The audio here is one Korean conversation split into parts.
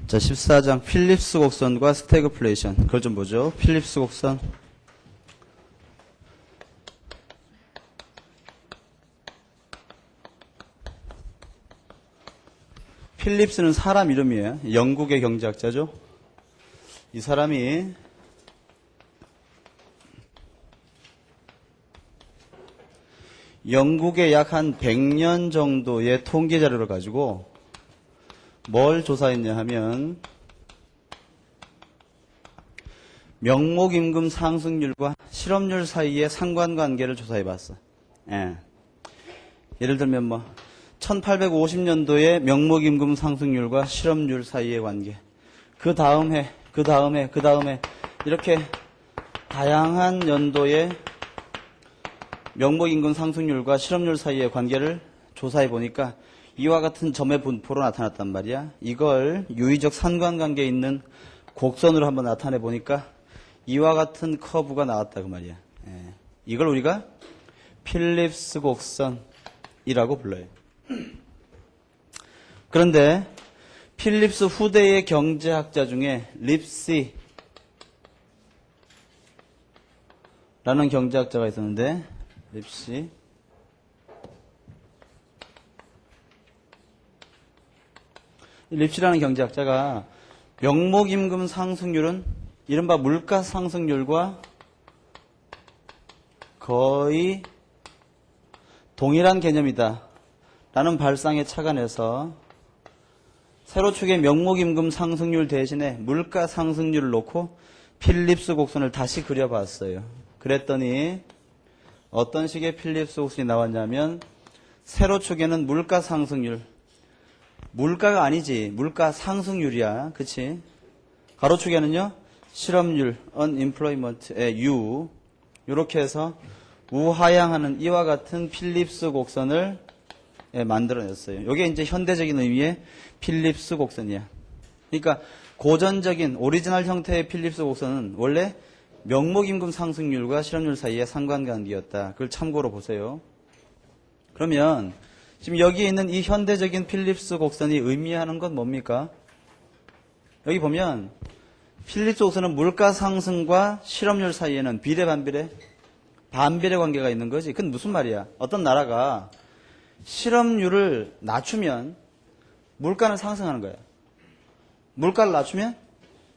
자, 14장 필립스 곡선과 스태그플레이션. 그걸 좀 보죠. 필립스 곡선. 필립스는 사람 이름이에요. 영국의 경제학자죠. 이 사람이 영국의 약 한 100년 정도의 통계 자료를 가지고 뭘 조사했냐 하면 명목임금 상승률과 실업률 사이의 상관관계를 조사해봤어. 예. 예를 들면 뭐 1850년도에 명목임금 상승률과 실업률 사이의 관계, 그 다음 해 이렇게 다양한 연도의 명목임금 상승률과 실업률 사이의 관계를 조사해 보니까 이와 같은 점의 분포로 나타났단 말이야. 이걸 유의적 상관관계에 있는 곡선으로 한번 나타내 보니까 이와 같은 커브가 나왔다 그 말이야. 예. 이걸 우리가 필립스 곡선이라고 불러요. 그런데 필립스 후대의 경제학자 중에 립시라는 경제학자가 있었는데, 립시라는 경제학자가 명목임금 상승률은 이른바 물가 상승률과 거의 동일한 개념이다 라는 발상에 착안해서 세로축의 명목임금 상승률 대신에 물가 상승률을 놓고 필립스 곡선을 다시 그려봤어요. 그랬더니 어떤 식의 필립스 곡선이 나왔냐면 세로축에는 물가 상승률, 물가가 아니지 물가 상승률이야, 그치? 가로축에는요 실업률, unemployment의 U, 이렇게 해서 우하향하는 이와 같은 필립스 곡선을 만들어냈어요. 이게 이제 현대적인 의미의 필립스 곡선이야. 그러니까 고전적인 오리지널 형태의 필립스 곡선은 원래 명목임금 상승률과 실업률 사이의 상관관계였다. 그걸 참고로 보세요. 그러면 지금 여기에 있는 이 현대적인 필립스 곡선이 의미하는 건 뭡니까? 여기 보면 필립스 곡선은 물가 상승과 실업률 사이에는 비례 반비례? 반비례 관계가 있는 거지. 그건 무슨 말이야? 어떤 나라가 실업률을 낮추면 물가는 상승하는 거야. 물가를 낮추면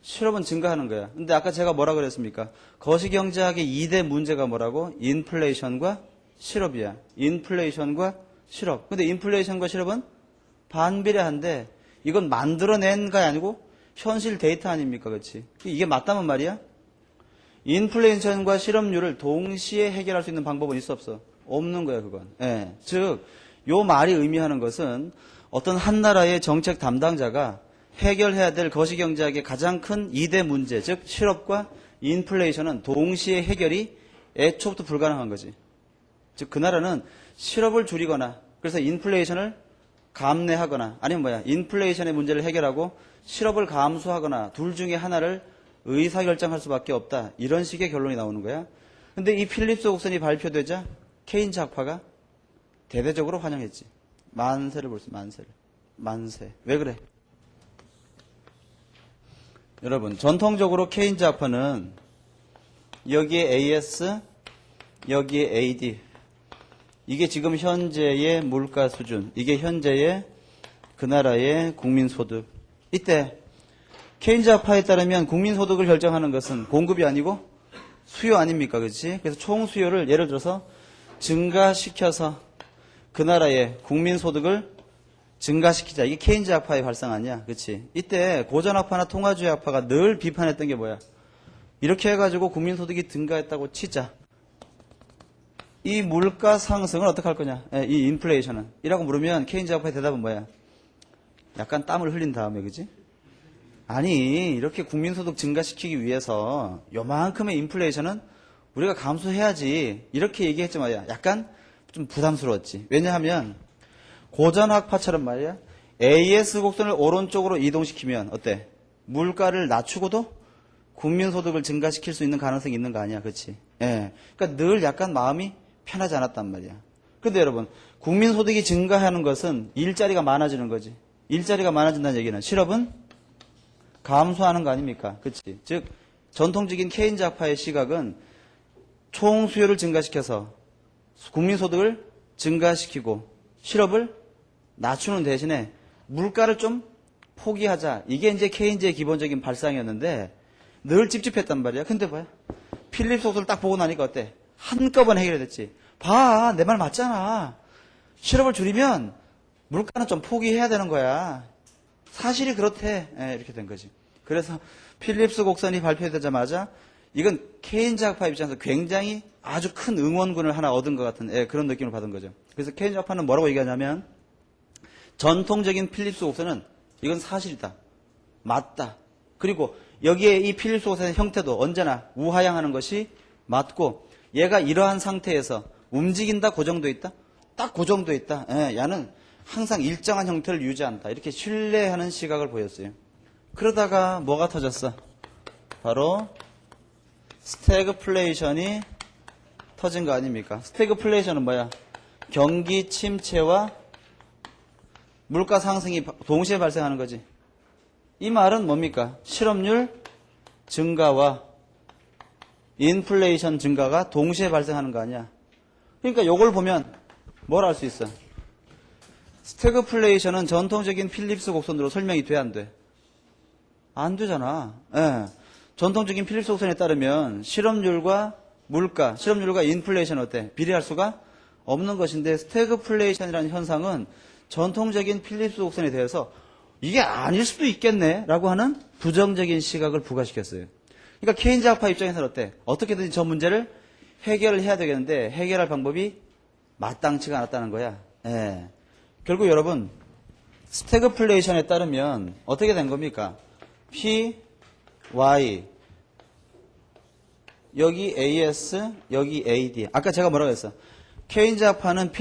실업은 증가하는 거야. 근데 아까 제가 뭐라 그랬습니까? 거시경제학의 2대 문제가 뭐라고? 인플레이션과 실업이야. 인플레이션과 실업. 근데 인플레이션과 실업은 반비례한데 이건 만들어낸 거 아니고 현실 데이터 아닙니까? 그렇지? 이게 맞다면 말이야? 인플레이션과 실업률을 동시에 해결할 수 있는 방법은 있어 없어? 없는 거야, 그건. 예. 즉, 요 말이 의미하는 것은 어떤 한 나라의 정책 담당자가 해결해야 될 거시경제학의 가장 큰 2대 문제, 즉 실업과 인플레이션은 동시에 해결이 애초부터 불가능한 거지. 즉 그 나라는 실업을 줄이거나 그래서 인플레이션을 감내하거나 아니면 뭐야 인플레이션의 문제를 해결하고 실업을 감수하거나 둘 중에 하나를 의사결정할 수밖에 없다. 이런 식의 결론이 나오는 거야. 근데 이 필립스 곡선이 발표되자 케인즈 학파가 대대적으로 환영했지. 만세를 볼 수, 만세. 왜 그래? 여러분, 전통적으로 케인즈 학파는 여기에 AS, 여기에 AD. 이게 지금 현재의 물가 수준, 이게 현재의 그 나라의 국민소득. 이때 케인즈 학파에 따르면 국민소득을 결정하는 것은 공급이 아니고 수요 아닙니까? 그렇지? 그래서 총 수요를 예를 들어서 증가시켜서 그 나라의 국민소득을 증가시키자. 이게 케인즈 학파의 발상 아니야. 그렇지? 이때 고전학파나 통화주의 학파가 늘 비판했던 게 뭐야? 이렇게 해가지고 국민소득이 증가했다고 치자. 이 물가 상승을 어떻게 할 거냐? 이 인플레이션은. 이라고 물으면 케인즈 학파의 대답은 뭐야? 약간 땀을 흘린 다음에, 그지? 아니, 이렇게 국민소득 증가시키기 위해서 요만큼의 인플레이션은 우리가 감수해야지. 이렇게 얘기했지 말이야. 약간 좀 부담스러웠지. 왜냐하면 고전학파처럼 말이야. AS 곡선을 오른쪽으로 이동시키면 어때? 물가를 낮추고도 국민소득을 증가시킬 수 있는 가능성이 있는 거 아니야. 그렇지? 예. 그러니까 늘 약간 마음이 편하지 않았단 말이야. 근데 여러분, 국민소득이 증가하는 것은 일자리가 많아지는 거지. 일자리가 많아진다는 얘기는 실업은 감소하는 거 아닙니까? 그치? 즉, 전통적인 케인즈 학파의 시각은 총 수요를 증가시켜서 국민소득을 증가시키고 실업을 낮추는 대신에 물가를 좀 포기하자. 이게 이제 케인즈의 기본적인 발상이었는데 늘 찝찝했단 말이야. 근데 뭐야? 필립스 옥선을 딱 보고 나니까 어때? 한꺼번에 해결이 됐지. 봐, 내 말 맞잖아. 실업을 줄이면 물가는 좀 포기해야 되는 거야. 사실이 그렇대. 이렇게 된 거지. 그래서 필립스 곡선이 발표되자마자 이건 케인즈 학파 입장에서 굉장히 아주 큰 응원군을 하나 얻은 것 같은 그런 느낌을 받은 거죠. 그래서 케인즈 학파는 뭐라고 얘기하냐면 전통적인 필립스 곡선은 이건 사실이다. 맞다. 그리고 여기에 이 필립스 곡선의 형태도 언제나 우하향하는 것이 맞고 얘가 이러한 상태에서 움직인다, 고정돼 있다? 딱 고정돼 있다. 얘는 항상 일정한 형태를 유지한다. 이렇게 신뢰하는 시각을 보였어요. 그러다가 뭐가 터졌어? 바로 스태그플레이션이 터진 거 아닙니까? 스태그플레이션은 뭐야? 경기 침체와 물가 상승이 동시에 발생하는 거지. 이 말은 뭡니까? 실업률 증가와 인플레이션 증가가 동시에 발생하는 거 아니야? 그러니까 요걸 보면 뭘 알 수 있어? 스태그플레이션은 전통적인 필립스 곡선으로 설명이 돼, 안 돼? 안 되잖아. 전통적인 필립스 곡선에 따르면 실업률과 물가, 실업률과 인플레이션 어때? 비례할 수가 없는 것인데 스태그플레이션이라는 현상은 전통적인 필립스 곡선에 대해서 이게 아닐 수도 있겠네 라고 하는 부정적인 시각을 부과시켰어요. 그러니까 케인즈 학파 입장에서는 어때? 어떻게든지 저 문제를 해결을 해야 되겠는데 해결할 방법이 마땅치가 않았다는 거야. 결국 여러분 스태그플레이션에 따르면 어떻게 된 겁니까? P, Y 여기 AS, 여기 AD. 아까 제가 뭐라고 했어? 케인즈 학파는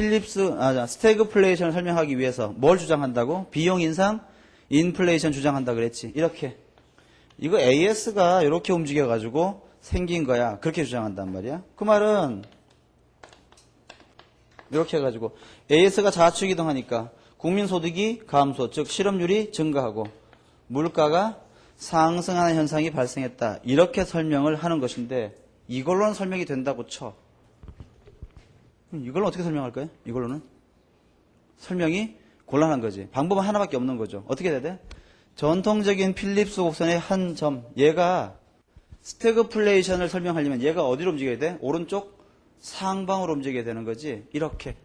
스태그플레이션을 설명하기 위해서 뭘 주장한다고? 비용 인상, 인플레이션 주장한다 그랬지. 이렇게. 이거 AS가 이렇게 움직여가지고 생긴 거야. 그렇게 주장한단 말이야. 그 말은 이렇게 해가지고 AS가 좌측 이동하니까 국민소득이 감소, 즉 실업률이 증가하고 물가가 상승하는 현상이 발생했다. 이렇게 설명을 하는 것인데 이걸로는 설명이 된다고 쳐. 이걸로 어떻게 설명할까요? 이걸로는? 설명이 곤란한 거지. 방법은 하나밖에 없는 거죠. 어떻게 해야 돼? 전통적인 필립스 곡선의 한 점, 얘가 스태그플레이션을 설명하려면 얘가 어디로 움직여야 돼? 오른쪽 상방으로 움직여야 되는 거지. 이렇게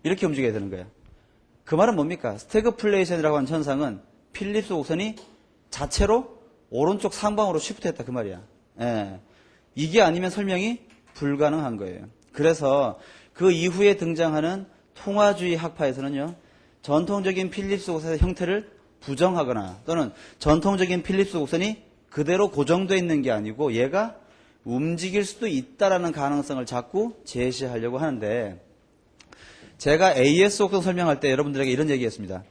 움직여야 되는 거야. 그 말은 뭡니까? 스태그플레이션이라고 하는 현상은 필립스 곡선이 자체로 오른쪽 상방으로 시프트했다 그 말이야. 이게 아니면 설명이 불가능한 거예요. 그래서 그 이후에 등장하는 통화주의 학파에서는요. 전통적인 필립스 곡선의 형태를 부정하거나 또는 전통적인 필립스 곡선이 그대로 고정되어 있는 게 아니고 얘가 움직일 수도 있다라는 가능성을 자꾸 제시하려고 하는데 제가 AS 곡선 설명할 때 여러분들에게 이런 얘기했습니다.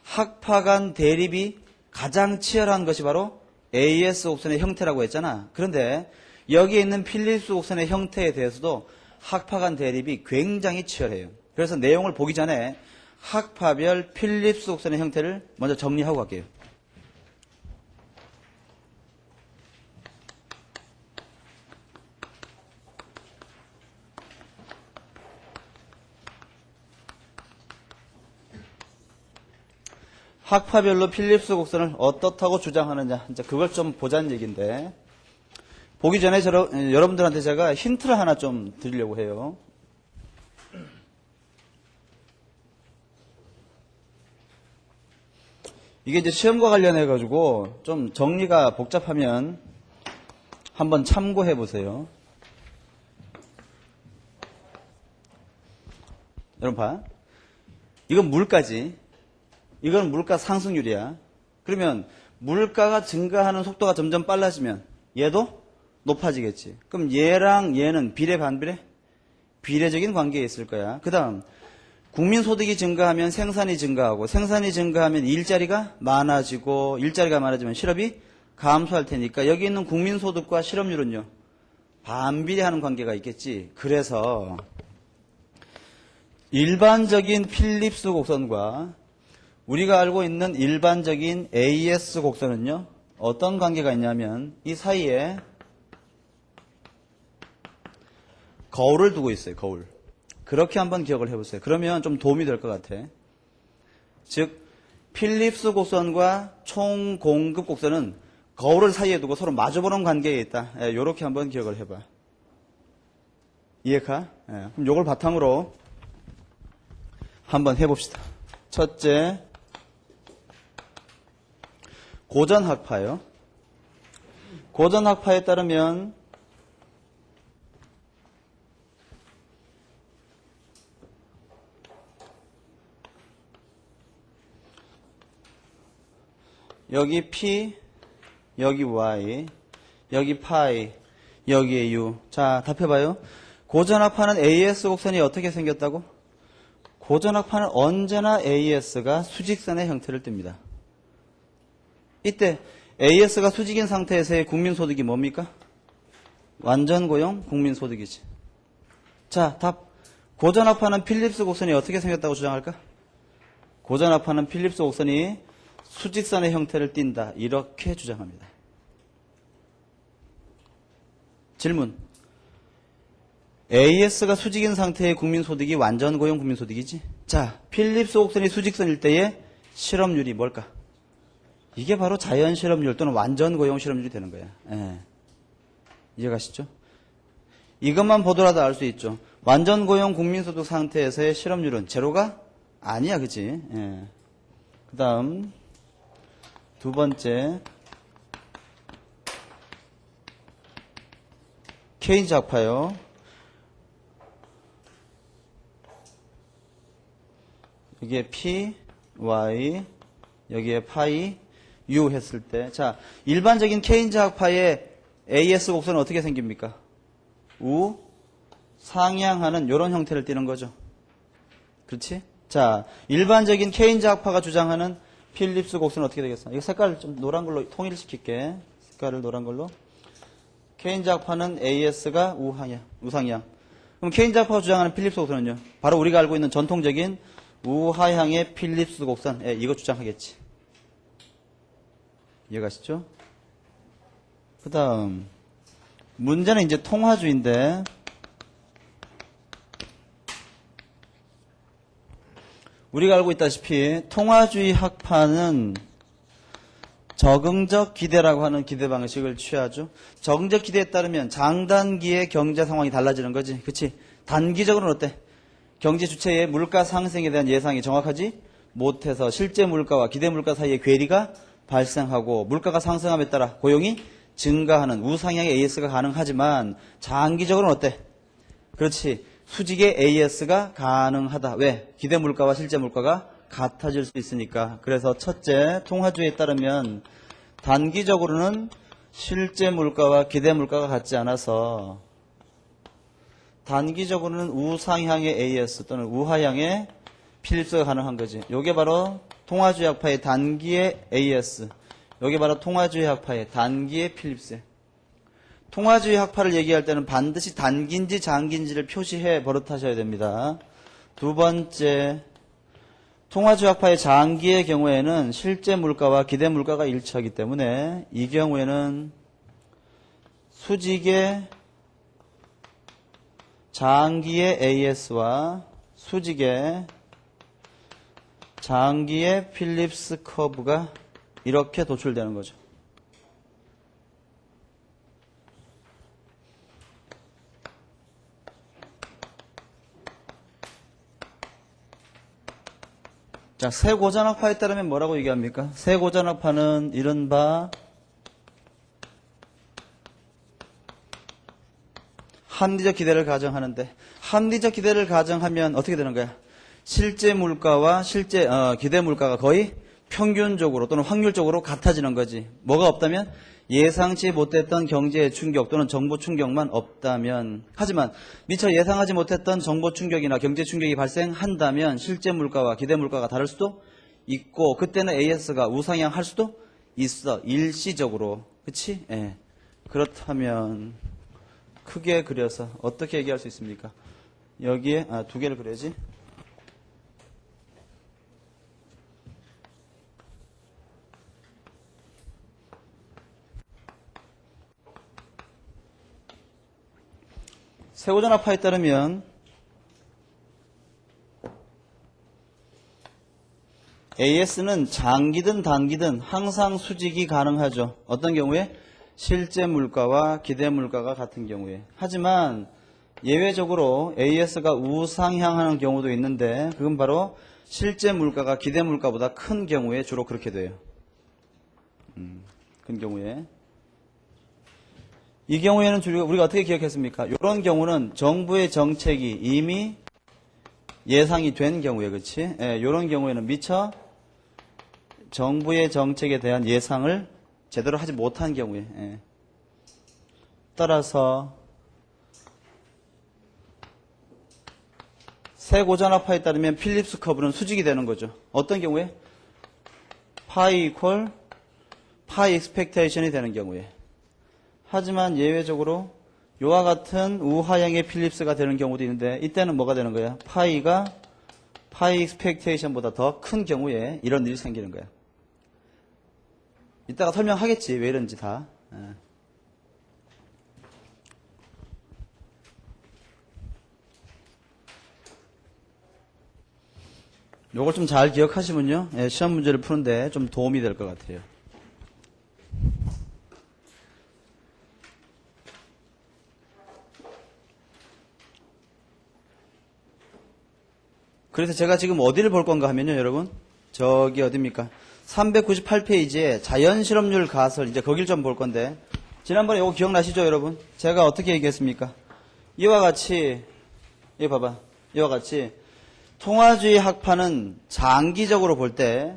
학파 간 대립이 가장 치열한 것이 바로 AS 곡선의 형태라고 했잖아. 그런데 여기에 있는 필립스 곡선의 형태에 대해서도 학파 간 대립이 굉장히 치열해요. 그래서 내용을 보기 전에 학파별 필립스 곡선의 형태를 먼저 정리하고 갈게요. 학파별로 필립스 곡선을 어떻다고 주장하느냐. 이제 그걸 좀 보자는 얘기인데 보기 전에 여러분들한테 제가 힌트를 하나 좀 드리려고 해요. 이게 이제 시험과 관련해 가지고 좀 정리가 복잡하면 한번 참고해 보세요. 여러분 봐. 이건 물가지. 이건 물가 상승률이야. 그러면 물가가 증가하는 속도가 점점 빨라지면 얘도 높아지겠지. 그럼 얘랑 얘는 비례 반비례? 비례적인 관계에 있을 거야. 그 다음 국민소득이 증가하면 생산이 증가하고 생산이 증가하면 일자리가 많아지고 일자리가 많아지면 실업이 감소할 테니까 여기 있는 국민소득과 실업률은요. 반비례하는 관계가 있겠지. 그래서 일반적인 필립스 곡선과 우리가 알고 있는 일반적인 AS 곡선은요, 어떤 관계가 있냐면 이 사이에 거울을 두고 있어요. 거울. 그렇게 한번 기억을 해보세요. 그러면 좀 도움이 될 것 같아. 즉 필립스 곡선과 총공급 곡선은 거울을 사이에 두고 서로 마주보는 관계에 있다. 이렇게 한번 기억을 해봐. 이해가? 그럼 이걸 바탕으로 한번 해봅시다. 첫째, 고전학파요. 고전학파에 따르면 여기 P, 여기 Y, 여기 파이, 여기에 U. 자, 답해봐요. 고전학파는 AS 곡선이 어떻게 생겼다고? 고전학파는 언제나 AS가 수직선의 형태를 띱니다. 이때 AS가 수직인 상태에서의 국민소득이 뭡니까? 완전고용 국민소득이지. 자, 답. 고전학파는 필립스 곡선이 어떻게 생겼다고 주장할까? 고전학파는 필립스 곡선이 수직선의 형태를 띈다. 이렇게 주장합니다. 질문. AS가 수직인 상태의 국민소득이 완전고용 국민소득이지? 자, 필립스 곡선이 수직선일 때의 실업률이 뭘까? 이게 바로 자연실업률 또는 완전고용 실업률이 되는 거야. 이해가시죠? 이것만 보더라도 알 수 있죠. 완전고용 국민소득 상태에서의 실업률은 제로가 아니야. 그치? 그 다음 두 번째, 케인즈 학파요. 여기에 P, Y, 여기에 파이, U 했을 때, 자, 일반적인 케인즈 학파의 AS 곡선은 어떻게 생깁니까? 우, 상향하는 이런 형태를 띠는 거죠. 그렇지? 자, 일반적인 케인즈 학파가 주장하는 필립스 곡선은 어떻게 되겠어? 이거 색깔을 좀 노란 걸로 통일시킬게. 색깔을 노란 걸로. 케인즈 학파는 AS가 우상향. 그럼 케인즈 학파가 주장하는 필립스 곡선은요? 바로 우리가 알고 있는 전통적인 우하향의 필립스 곡선. 이거 주장하겠지. 이해가시죠? 그 다음 문제는 이제 통화주의인데, 우리가 알고 있다시피 통화주의 학파는 적응적 기대라고 하는 기대 방식을 취하죠. 적응적 기대에 따르면 장단기의 경제 상황이 달라지는 거지. 그치? 단기적으로는 어때? 경제 주체의 물가 상승에 대한 예상이 정확하지 못해서 실제 물가와 기대 물가 사이에 괴리가 발생하고, 물가가 상승함에 따라 고용이 증가하는 우상향의 AS가 가능하지만 장기적으로는 어때? 그렇지. 수직의 AS가 가능하다. 왜? 기대 물가와 실제 물가가 같아질 수 있으니까. 그래서 첫째, 통화주의에 따르면 단기적으로는 실제 물가와 기대 물가가 같지 않아서 단기적으로는 우상향의 AS 또는 우하향의 필립스가 가능한 거지. 이게 바로 통화주의 학파의 단기의 AS, 이게 바로 통화주의 학파의 단기의 필립스. 통화주의 학파를 얘기할 때는 반드시 단기인지 장기인지를 표시해 버릇하셔야 됩니다. 두 번째, 통화주의 학파의 장기의 경우에는 실제 물가와 기대 물가가 일치하기 때문에 이 경우에는 수직의 장기의 AS와 수직의 장기의 필립스 커브가 이렇게 도출되는 거죠. 자, 새 고전학파에 따르면 뭐라고 얘기합니까? 새 고전학파는 이른바 합리적 기대를 가정하는데, 합리적 기대를 가정하면 어떻게 되는 거야? 실제 물가와 실제 기대 물가가 거의 평균적으로 또는 확률적으로 같아지는 거지. 뭐가 없다면? 예상치 못했던 경제 충격 또는 정보 충격만 없다면. 하지만 미처 예상하지 못했던 정보 충격이나 경제 충격이 발생한다면 실제 물가와 기대 물가가 다를 수도 있고, 그때는 AS가 우상향 할 수도 있어. 일시적으로. 그치? 예. 그렇다면 크게 그려서 어떻게 얘기할 수 있습니까? 여기에 두 개를 그려야지. 세고전압파에 따르면 AS는 장기든 단기든 항상 수직이 가능하죠. 어떤 경우에? 실제 물가와 기대 물가가 같은 경우에. 하지만 예외적으로 AS가 우상향하는 경우도 있는데 그건 바로 실제 물가가 기대 물가보다 큰 경우에 주로 그렇게 돼요. 큰 경우에. 이 경우에는 우리가 어떻게 기억했습니까? 이런 경우는 정부의 정책이 이미 예상이 된 경우에, 그렇지? 예, 이런 경우에는 미처 정부의 정책에 대한 예상을 제대로 하지 못한 경우에. 예. 따라서 세고전압파에 따르면 필립스 커브는 수직이 되는 거죠. 어떤 경우에? 파이 이퀄 파이 익스펙테이션이 되는 경우에. 하지만 예외적으로 이와 같은 우하향의 필립스가 되는 경우도 있는데 이때는 뭐가 되는 거야? 파이가 파이 익스펙테이션보다 더 큰 경우에 이런 일이 생기는 거야. 이따가 설명하겠지 왜 이런지 다. 요걸 좀 잘 기억하시면요, 시험 문제를 푸는데 좀 도움이 될 것 같아요. 그래서 제가 지금 어디를 볼 건가 하면요, 여러분. 저기 어딥니까? 398페이지에 자연실험률 가설, 이제 거길 좀 볼 건데, 지난번에 이거 기억나시죠, 여러분? 제가 어떻게 얘기했습니까? 이와 같이, 이거 봐봐. 이와 같이, 통화주의 학파는 장기적으로 볼 때,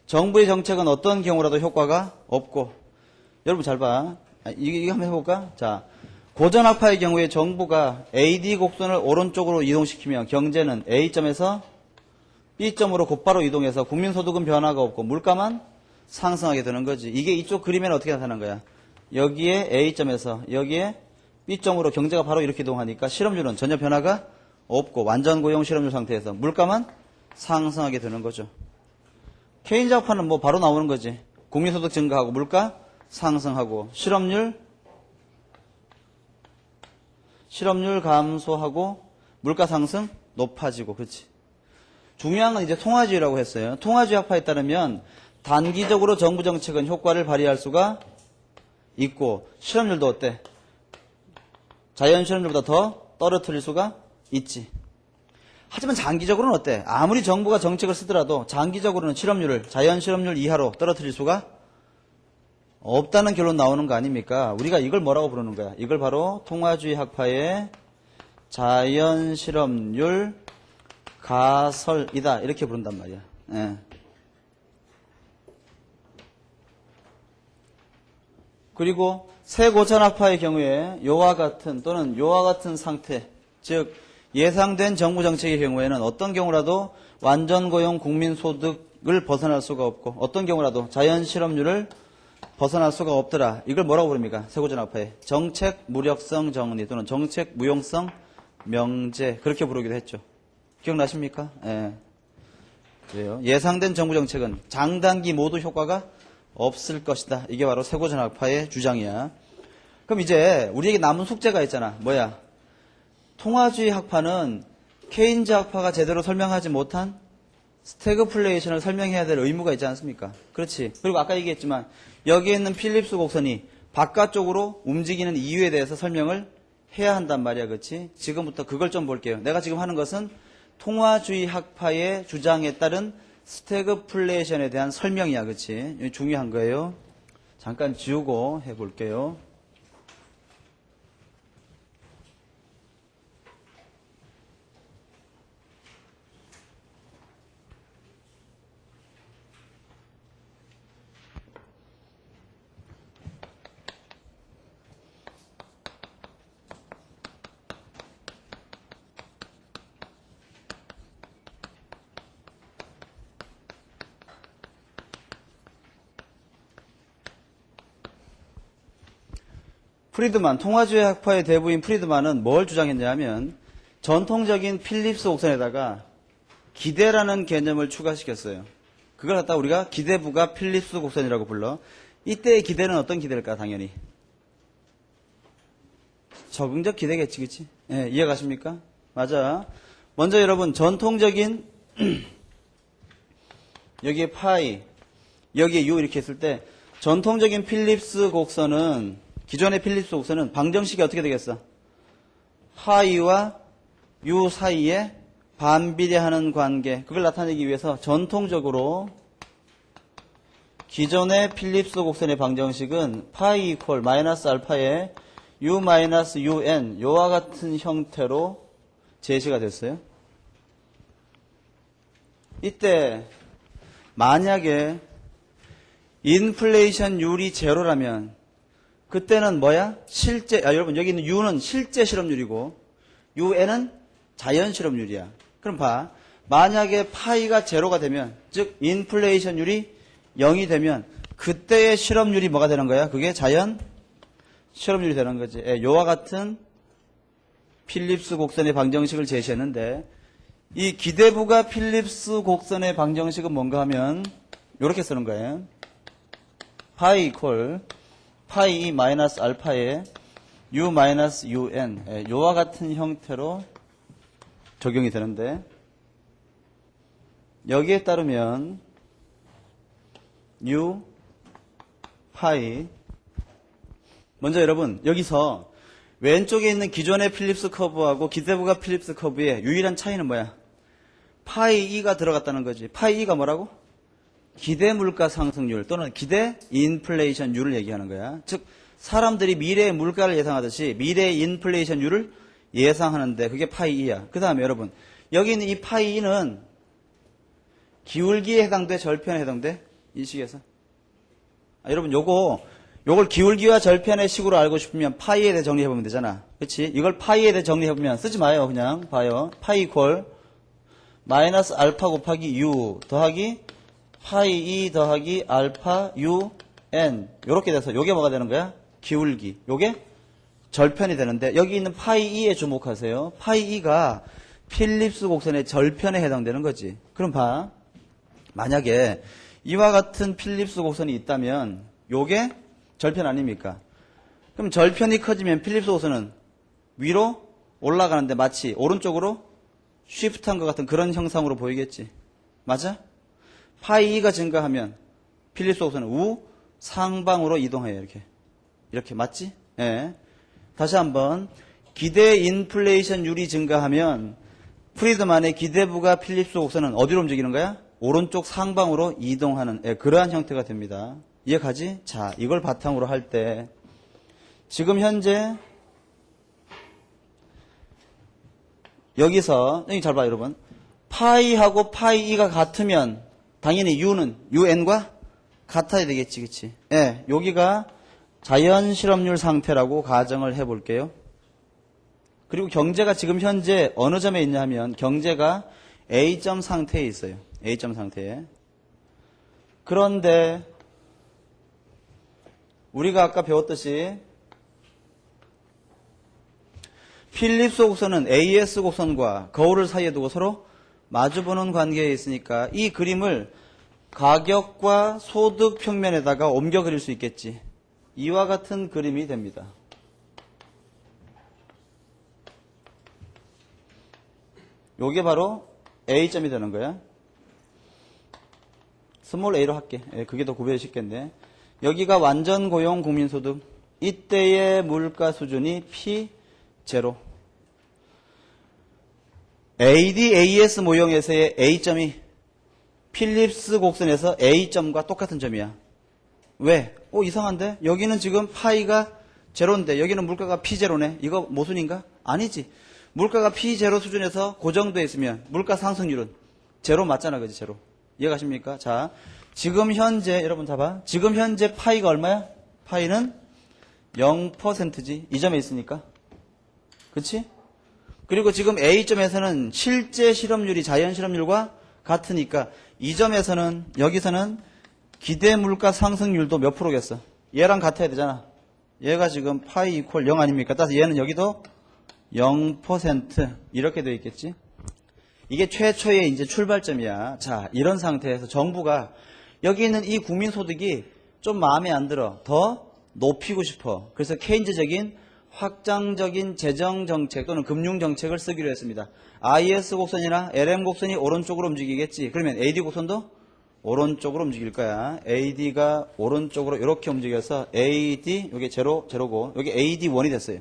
정부의 정책은 어떤 경우라도 효과가 없고, 여러분 잘 봐. 이거 한번 해볼까? 자. 고전학파의 경우에 정부가 AD 곡선을 오른쪽으로 이동시키면 경제는 A점에서 B점으로 곧바로 이동해서 국민소득은 변화가 없고 물가만 상승하게 되는 거지. 이게 이쪽 그림에는 어떻게 나타나는 거야? 여기에 A점에서 여기에 B점으로 경제가 바로 이렇게 이동하니까 실업률은 전혀 변화가 없고 완전 고용 실업률 상태에서 물가만 상승하게 되는 거죠. 케인즈 학파는 뭐 바로 나오는 거지. 국민소득 증가하고 물가 상승하고 실업률 감소하고 물가 상승 높아지고. 그렇지. 중요한 건 이제 통화주의라고 했어요. 통화주의 학파에 따르면 단기적으로 정부 정책은 효과를 발휘할 수가 있고 실업률도 어때? 자연 실업률보다 더 떨어뜨릴 수가 있지. 하지만 장기적으로는 어때? 아무리 정부가 정책을 쓰더라도 장기적으로는 실업률을 자연 실업률 이하로 떨어뜨릴 수가 없다는 결론 나오는 거 아닙니까? 우리가 이걸 뭐라고 부르는 거야? 이걸 바로 통화주의 학파의 자연 실업률 가설이다. 이렇게 부른단 말이야. 예. 그리고 세고전학파의 경우에 요와 같은 또는 요와 같은 상태, 즉 예상된 정부 정책의 경우에는 어떤 경우라도 완전 고용 국민소득을 벗어날 수가 없고 어떤 경우라도 자연 실업률을 벗어날 수가 없더라. 이걸 뭐라고 부릅니까? 세고전학파의 정책 무력성 정리 또는 정책 무용성 명제, 그렇게 부르기도 했죠. 기억나십니까? 예. 그래요. 예상된 정부 정책은 장단기 모두 효과가 없을 것이다. 이게 바로 세고전학파의 주장이야. 그럼 이제 우리에게 남은 숙제가 있잖아. 뭐야? 통화주의 학파는 케인즈 학파가 제대로 설명하지 못한 스태그플레이션을 설명해야 될 의무가 있지 않습니까? 그렇지. 그리고 아까 얘기했지만 여기에 있는 필립스 곡선이 바깥쪽으로 움직이는 이유에 대해서 설명을 해야 한단 말이야. 그렇지? 지금부터 그걸 좀 볼게요. 내가 지금 하는 것은 통화주의 학파의 주장에 따른 스태그플레이션에 대한 설명이야. 그렇지? 이게 중요한 거예요. 잠깐 지우고 해볼게요. 프리드만, 통화주의 학파의 대부인 프리드만은 뭘 주장했냐면 전통적인 필립스 곡선에다가 기대라는 개념을 추가시켰어요. 그걸 갖다 우리가 기대부가 필립스 곡선이라고 불러. 이때의 기대는 어떤 기대일까? 당연히 적응적 기대겠지, 그치? 예, 이해가십니까? 맞아. 먼저 여러분, 전통적인, 여기에 파이, 여기에 U 이렇게 했을 때, 전통적인 필립스 곡선은, 기존의 필립스 곡선은 방정식이 어떻게 되겠어? 파이와 U 사이에 반비례하는 관계, 그걸 나타내기 위해서 전통적으로 기존의 필립스 곡선의 방정식은 파이 이퀄 마이너스 알파에 U 마이너스 UN 요와 같은 형태로 제시가 됐어요. 이때 만약에 인플레이션율이 제로라면 그때는 뭐야? 실제 여러분 여기 있는 U는 실제 실업률이고 UN은 자연 실업률이야. 그럼 봐. 만약에 파이가 제로가 되면 즉 인플레이션율이 0이 되면 그때의 실업률이 뭐가 되는 거야? 그게 자연 실업률이 되는 거지. 요와 같은 필립스 곡선의 방정식을 제시했는데 이 기대부가 필립스 곡선의 방정식은 뭔가 하면 이렇게 쓰는 거예요. 파이 이퀄 파이 마이너스 알파에 U 마이너스 UN 요와 같은 형태로 적용이 되는데 여기에 따르면 U 파이 먼저 여러분 여기서 왼쪽에 있는 기존의 필립스 커브하고 기대부가 필립스 커브의 유일한 차이는 뭐야? 파이 E가 들어갔다는 거지. 파이 E가 뭐라고? 기대 물가 상승률 또는 기대 인플레이션율을 얘기하는 거야. 즉 사람들이 미래의 물가를 예상하듯이 미래의 인플레이션율을 예상하는데 그게 파이 E야. 그 다음에 여러분 여기 있는 이 파이 E는 기울기에 해당돼 절편에 해당돼? 이 식에서 여러분 요걸 기울기와 절편의 식으로 알고 싶으면 파이에 대해 정리해보면 되잖아. 그치? 이걸 파이에 대해 정리해보면 쓰지 마요. 그냥 봐요. 파이 이퀄 마이너스 알파 곱하기 U 더하기 파이 E 더하기 알파 U N 요렇게 돼서 요게 뭐가 되는 거야? 기울기. 요게 절편이 되는데 여기 있는 파이 E에 주목하세요. 파이 E가 필립스 곡선의 절편에 해당되는 거지. 그럼 봐. 만약에 이와 같은 필립스 곡선이 있다면 요게 절편 아닙니까? 그럼 절편이 커지면 필립스 곡선은 위로 올라가는데 마치 오른쪽으로 쉬프트한 것 같은 그런 형상으로 보이겠지. 맞아? 파이 E가 증가하면 필립스 곡선은 우상방으로 이동해요. 이렇게 맞지? 예. 다시 한번 기대 인플레이션율이 증가하면 프리드만의 기대부가 필립스 곡선은 어디로 움직이는 거야? 오른쪽 상방으로 이동하는 그러한 형태가 됩니다. 이해가지? 자, 이걸 바탕으로 할 때 지금 현재 여기서 여기 잘 봐 여러분. 파이하고 파이 E가 같으면 당연히 U는 UN과 같아야 되겠지. 그치? 예, 여기가 자연 실업률 상태라고 가정을 해 볼게요. 그리고 경제가 지금 현재 어느 점에 있냐 하면 경제가 A점 상태에 있어요. A점 상태에. 그런데 우리가 아까 배웠듯이 필립스 곡선은 AS 곡선과 거울을 사이에 두고 서로 마주보는 관계에 있으니까 이 그림을 가격과 소득 평면에다가 옮겨 그릴 수 있겠지. 이와 같은 그림이 됩니다. 요게 바로 A점이 되는 거야. 스몰 a로 할게. 그게 더 구별이 쉽겠네. 여기가 완전 고용 국민소득. 이때의 물가 수준이 P0. AD-AS 모형에서의 A점이 필립스 곡선에서 A점과 똑같은 점이야. 왜? 이상한데? 여기는 지금 파이가 제로인데 여기는 물가가 P0네. 이거 모순인가? 아니지. 물가가 P0 수준에서 고정되어 있으면 물가 상승률은 제로 맞잖아. 그지? 제로. 이해가십니까? 자, 지금 현재 여러분 봐봐. 지금 현재 파이가 얼마야? 파이는 0%지. 이 점에 있으니까. 그치? 그리고 지금 A점에서는 실제 실업률이 자연 실업률과 같으니까 이 점에서는 여기서는 기대 물가 상승률도 몇 프로겠어? 얘랑 같아야 되잖아. 얘가 지금 파이 이퀄 0 아닙니까? 따라서 얘는 여기도 0% 이렇게 되어 있겠지? 이게 최초의 이제 출발점이야. 자, 이런 상태에서 정부가 여기 있는 이 국민소득이 좀 마음에 안 들어. 더 높이고 싶어. 그래서 케인즈적인 확장적인 재정정책 또는 금융정책을 쓰기로 했습니다. IS 곡선이나 LM 곡선이 오른쪽으로 움직이겠지. 그러면 AD 곡선도 오른쪽으로 움직일 거야. AD가 오른쪽으로 이렇게 움직여서 AD, 여기 제로고, 여기 AD1이 됐어요.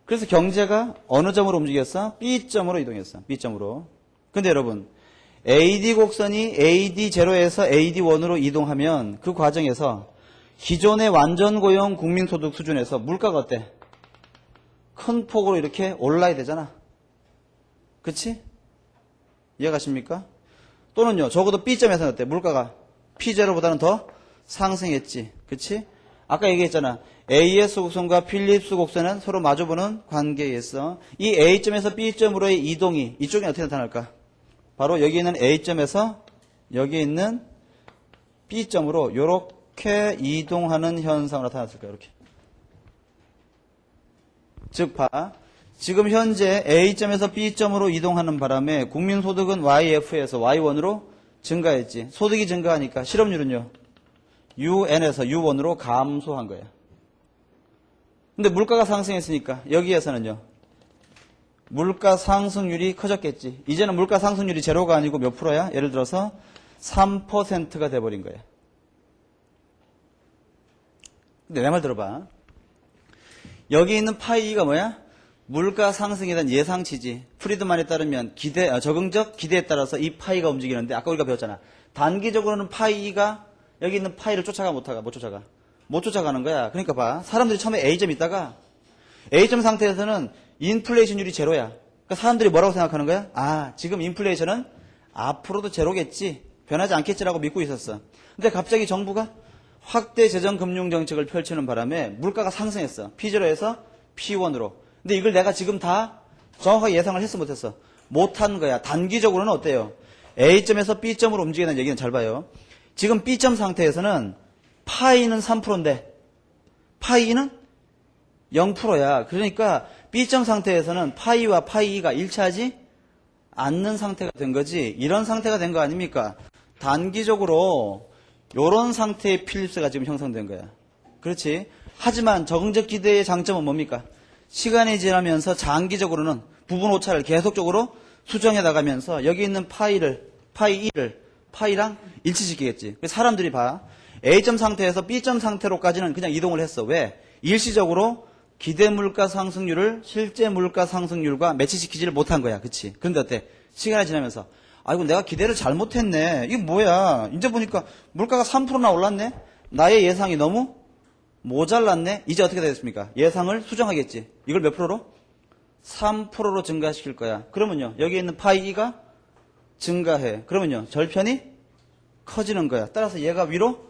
그래서 경제가 어느 점으로 움직였어? B점으로 이동했어. B점으로. 근데 여러분, AD 곡선이 AD0에서 AD1으로 이동하면 그 과정에서 기존의 완전 고용 국민소득 수준에서 물가가 어때? 큰 폭으로 이렇게 올라야 되잖아. 그치? 이해가십니까? 또는요, 적어도 B점에서는 어때? 물가가 P0보다는 더 상승했지. 그치? 아까 얘기했잖아. AS 곡선과 필립스 곡선은 서로 마주보는 관계에 있어. 이 A점에서 B점으로의 이동이 이쪽에 어떻게 나타날까? 바로 여기 있는 A점에서 여기 있는 B점으로 이렇게 이동하는 현상으로 나타났을 거야. 이렇게. 즉 봐. 지금 현재 A점에서 B점으로 이동하는 바람에 국민소득은 YF에서 Y1으로 증가했지. 소득이 증가하니까 실업률은요. UN에서 U1으로 감소한 거야. 근데 물가가 상승했으니까 여기에서는요. 물가 상승률이 커졌겠지. 이제는 물가 상승률이 제로가 아니고 몇 프로야? 예를 들어서 3%가 돼버린 거야. 근데 내 말 들어봐. 여기 있는 파이가 뭐야? 물가 상승에 대한 예상치지. 프리드만에 따르면 적응적 기대에 따라서 이 파이가 움직이는데 아까 우리가 배웠잖아. 단기적으로는 파이가 여기 있는 파이를 쫓아가 못 쫓아가. 못 쫓아가는 거야. 그러니까 봐. 사람들이 처음에 A점 있다가 A점 상태에서는 인플레이션율이 제로야. 그러니까 사람들이 뭐라고 생각하는 거야? 아, 지금 인플레이션은 앞으로도 제로겠지. 변하지 않겠지라고 믿고 있었어. 근데 갑자기 정부가 확대 재정 금융 정책을 펼치는 바람에 물가가 상승했어. P0에서 P1으로. 근데 이걸 내가 지금 다 정확하게 예상을 했어 못했어? 못한 거야. 단기적으로는 어때요? A점에서 B점으로 움직이는 얘기는 잘 봐요. 지금 B점 상태에서는 파이는 3%인데 파이는 0%야. 그러니까 B점 상태에서는 파이와 파이가 일치하지 않는 상태가 된 거지. 이런 상태가 된 거 아닙니까? 단기적으로 이런 상태의 필립스가 지금 형성된 거야. 그렇지? 하지만 적응적 기대의 장점은 뭡니까? 시간이 지나면서 장기적으로는 부분 오차를 계속적으로 수정해 나가면서 여기 있는 파이를 파이 1을 파이랑 일치시키겠지. 그래서 사람들이 봐. A점 상태에서 B점 상태로까지는 그냥 이동을 했어. 왜? 일시적으로 기대 물가 상승률을 실제 물가 상승률과 매치시키지를 못한 거야. 그치? 그런데 어때? 시간이 지나면서 아이고 내가 기대를 잘못했네. 이게 뭐야? 이제 보니까 물가가 3%나 올랐네? 나의 예상이 너무 모자랐네? 이제 어떻게 되겠습니까? 예상을 수정하겠지. 이걸 몇 프로로? 3%로 증가시킬 거야. 그러면요. 여기 있는 파이 2가 증가해. 그러면요. 절편이 커지는 거야. 따라서 얘가 위로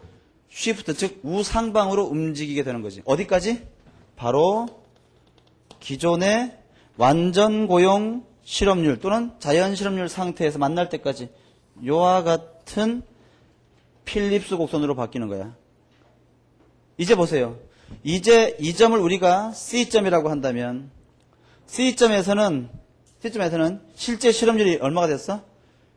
쉬프트, 즉 우상방으로 움직이게 되는 거지. 어디까지? 바로 기존의 완전 고용 실업률 또는 자연 실업률 상태에서 만날 때까지 요와 같은 필립스 곡선으로 바뀌는 거야. 이제 보세요. 이제 이 점을 우리가 C점이라고 한다면 C점에서는 실제 실업률이 얼마가 됐어?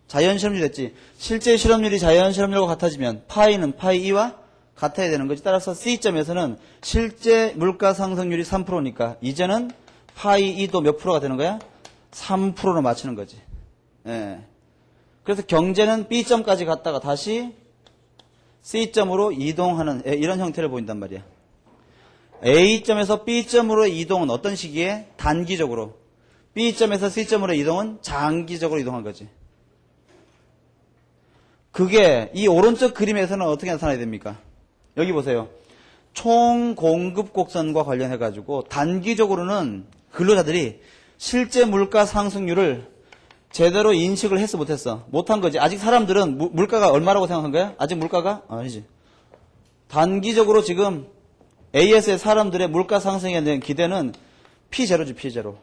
자연 실업률이 됐지. 실제 실업률이 자연 실업률과 같아지면 파이는 파이 2와 같아야 되는 거지. 따라서 C점에서는 실제 물가 상승률이 3%니까 이제는 파이 2도 몇 프로가 되는 거야? 3%로 맞추는 거지. 예. 그래서 경제는 B점까지 갔다가 다시 C점으로 이동하는 이런 형태를 보인단 말이야. A점에서 B점으로 이동은 어떤 시기에? 단기적으로. B점에서 C점으로 이동은 장기적으로 이동한 거지. 그게 이 오른쪽 그림에서는 어떻게 나타나야 됩니까? 여기 보세요. 총 공급 곡선과 관련해 가지고 단기적으로는 근로자들이 실제 물가 상승률을 제대로 인식을 했어 못했어? 못한 거지. 아직 사람들은 물가가 얼마라고 생각한 거야? 아직 물가가? 아니지. 단기적으로 지금 AS의 사람들의 물가 상승에 대한 기대는 P0지, P0.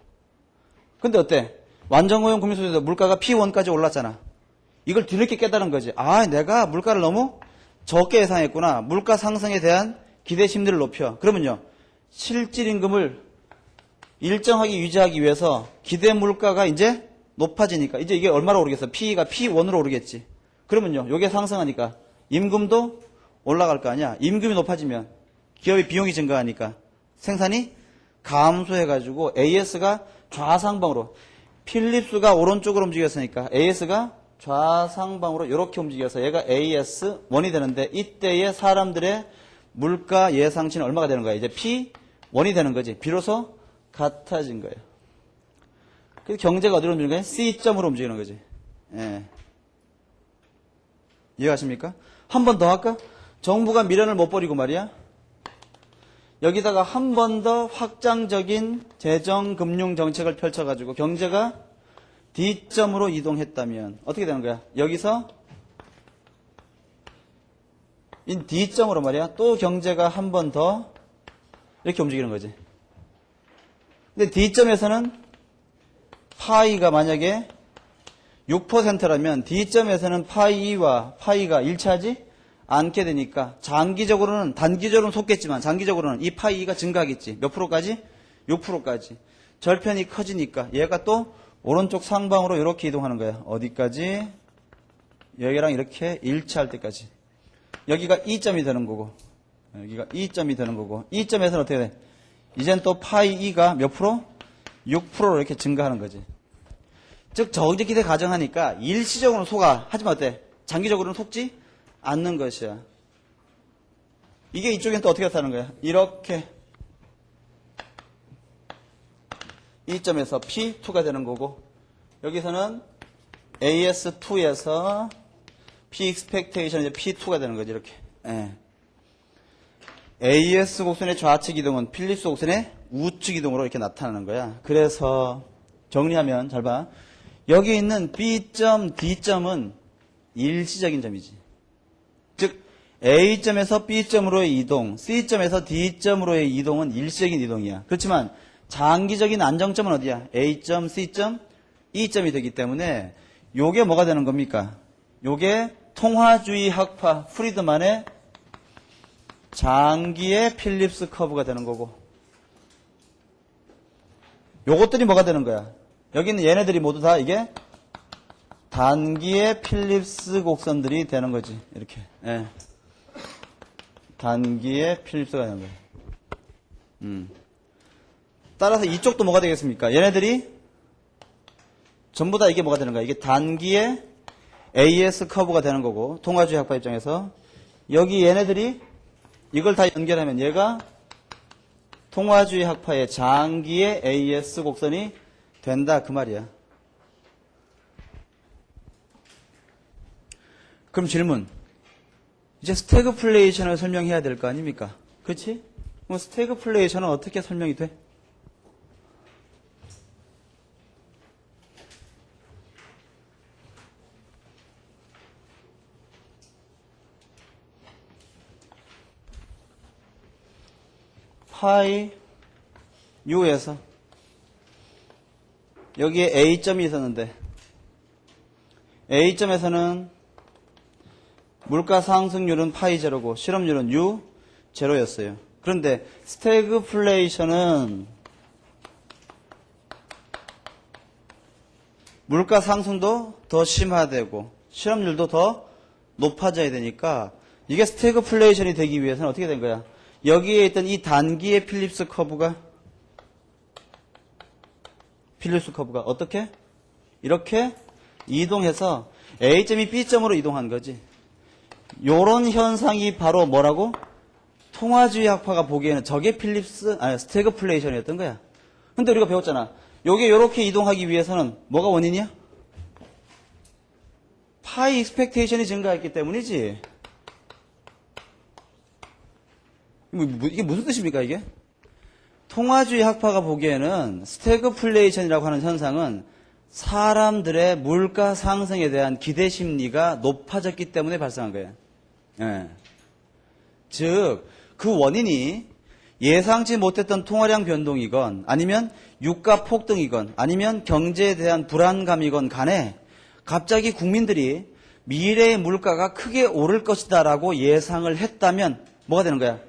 근데 어때? 완전고용 국민소득에서 물가가 P1까지 올랐잖아. 이걸 뒤늦게 깨달은 거지. 아, 내가 물가를 너무 적게 예상했구나. 물가 상승에 대한 기대 심리를 높여. 그러면요. 실질임금을 일정하게 유지하기 위해서 기대 물가가 이제 높아지니까 이제 이게 얼마로 오르겠어? P가 P1으로 오르겠지. 그러면요. 요게 상승하니까 임금도 올라갈 거 아니야. 임금이 높아지면 기업의 비용이 증가하니까 생산이 감소해가지고 AS가 좌상방으로, 필립스가 오른쪽으로 움직였으니까 AS가 좌상방으로 이렇게 움직여서 얘가 AS1이 되는데, 이때의 사람들의 물가 예상치는 얼마가 되는 거야? 이제 P1이 되는 거지. 비로소 같아진 거예요. 그래서 경제가 어디로 움직이는 거예요? C점으로 움직이는 거지. 예. 이해가십니까? 한 번 더 할까? 정부가 미련을 못 버리고 말이야. 여기다가 한 번 더 확장적인 재정 금융 정책을 펼쳐가지고 경제가 D점으로 이동했다면 어떻게 되는 거야? 여기서 이 D점으로 말이야. 또 경제가 한 번 더 이렇게 움직이는 거지. 근데 D점에서는 파이가 만약에 6%라면 D점에서는 파이와 파이가 일치하지 않게 되니까 장기적으로는, 단기적으로는 속겠지만 장기적으로는 이 파이가 증가하겠지. 몇 프로까지? 6%까지. 절편이 커지니까 얘가 또 오른쪽 상방으로 이렇게 이동하는 거야. 어디까지? 여기랑 이렇게 일치할 때까지. 여기가 2점이 되는 거고, 여기가 2점이 되는 거고, 2점에서는 어떻게 돼? 이젠 또 파이 2가 몇 프로? 6%로 이렇게 증가하는 거지. 즉 정제 기대 가정하니까 일시적으로는 속아. 하지만 어때? 장기적으로는 속지 않는 것이야. 이게 이쪽엔 또 어떻게 나타나는 거야? 이렇게 2점에서 P2가 되는 거고, 여기서는 AS2에서 P expectation 이제 P2가 되는 거지. 이렇게. 예. AS 곡선의 좌측 이동은 필립스 곡선의 우측 이동으로 이렇게 나타나는 거야. 그래서 정리하면 잘 봐. 여기 있는 B점, D점은 일시적인 점이지. 즉 A점에서 B점으로의 이동, C점에서 D점으로의 이동은 일시적인 이동이야. 그렇지만 장기적인 안정점은 어디야? A점, C점, E점이 되기 때문에 요게 뭐가 되는 겁니까? 요게 통화주의 학파 프리드만의 장기의 필립스 커브가 되는 거고, 요것들이 뭐가 되는 거야? 여기 있는 얘네들이 모두 다 이게 단기의 필립스 곡선들이 되는 거지. 이렇게. 예. 단기의 필립스가 되는 거야. 따라서 이쪽도 뭐가 되겠습니까? 얘네들이 전부 다 이게 뭐가 되는 거야? 이게 단기의 AS 커브가 되는 거고, 통화주의 학파 입장에서 여기 얘네들이 이걸 다 연결하면 얘가 통화주의 학파의 장기의 AS 곡선이 된다 그 말이야. 그럼 질문. 이제 스태그플레이션을 설명해야 될 거 아닙니까? 그렇지? 뭐 스태그플레이션은 어떻게 설명이 돼? 파이 U에서 여기에 A점이 있었는데 A점에서는 물가 상승률은 파이 제로고 실업률은 U 제로였어요. 그런데 스태그플레이션은 물가 상승도 더 심화되고 실업률도 더 높아져야 되니까 이게 스태그플레이션이 되기 위해서는 어떻게 된 거야? 여기에 있던 이 단기의 필립스 커브가 어떻게? 이렇게 이동해서 A점이 B점으로 이동한 거지. 요런 현상이 바로 뭐라고? 통화주의 학파가 보기에는 저게 스태그플레이션이었던 거야. 근데 우리가 배웠잖아. 요게 요렇게 이동하기 위해서는 뭐가 원인이야? 파이 익스펙테이션이 증가했기 때문이지. 이게 무슨 뜻입니까, 이게? 통화주의 학파가 보기에는 스태그플레이션이라고 하는 현상은 사람들의 물가 상승에 대한 기대 심리가 높아졌기 때문에 발생한 거예요. 예. 즉, 그 원인이 예상치 못했던 통화량 변동이건 아니면 유가 폭등이건 아니면 경제에 대한 불안감이건 간에 갑자기 국민들이 미래의 물가가 크게 오를 것이다라고 예상을 했다면 뭐가 되는 거야?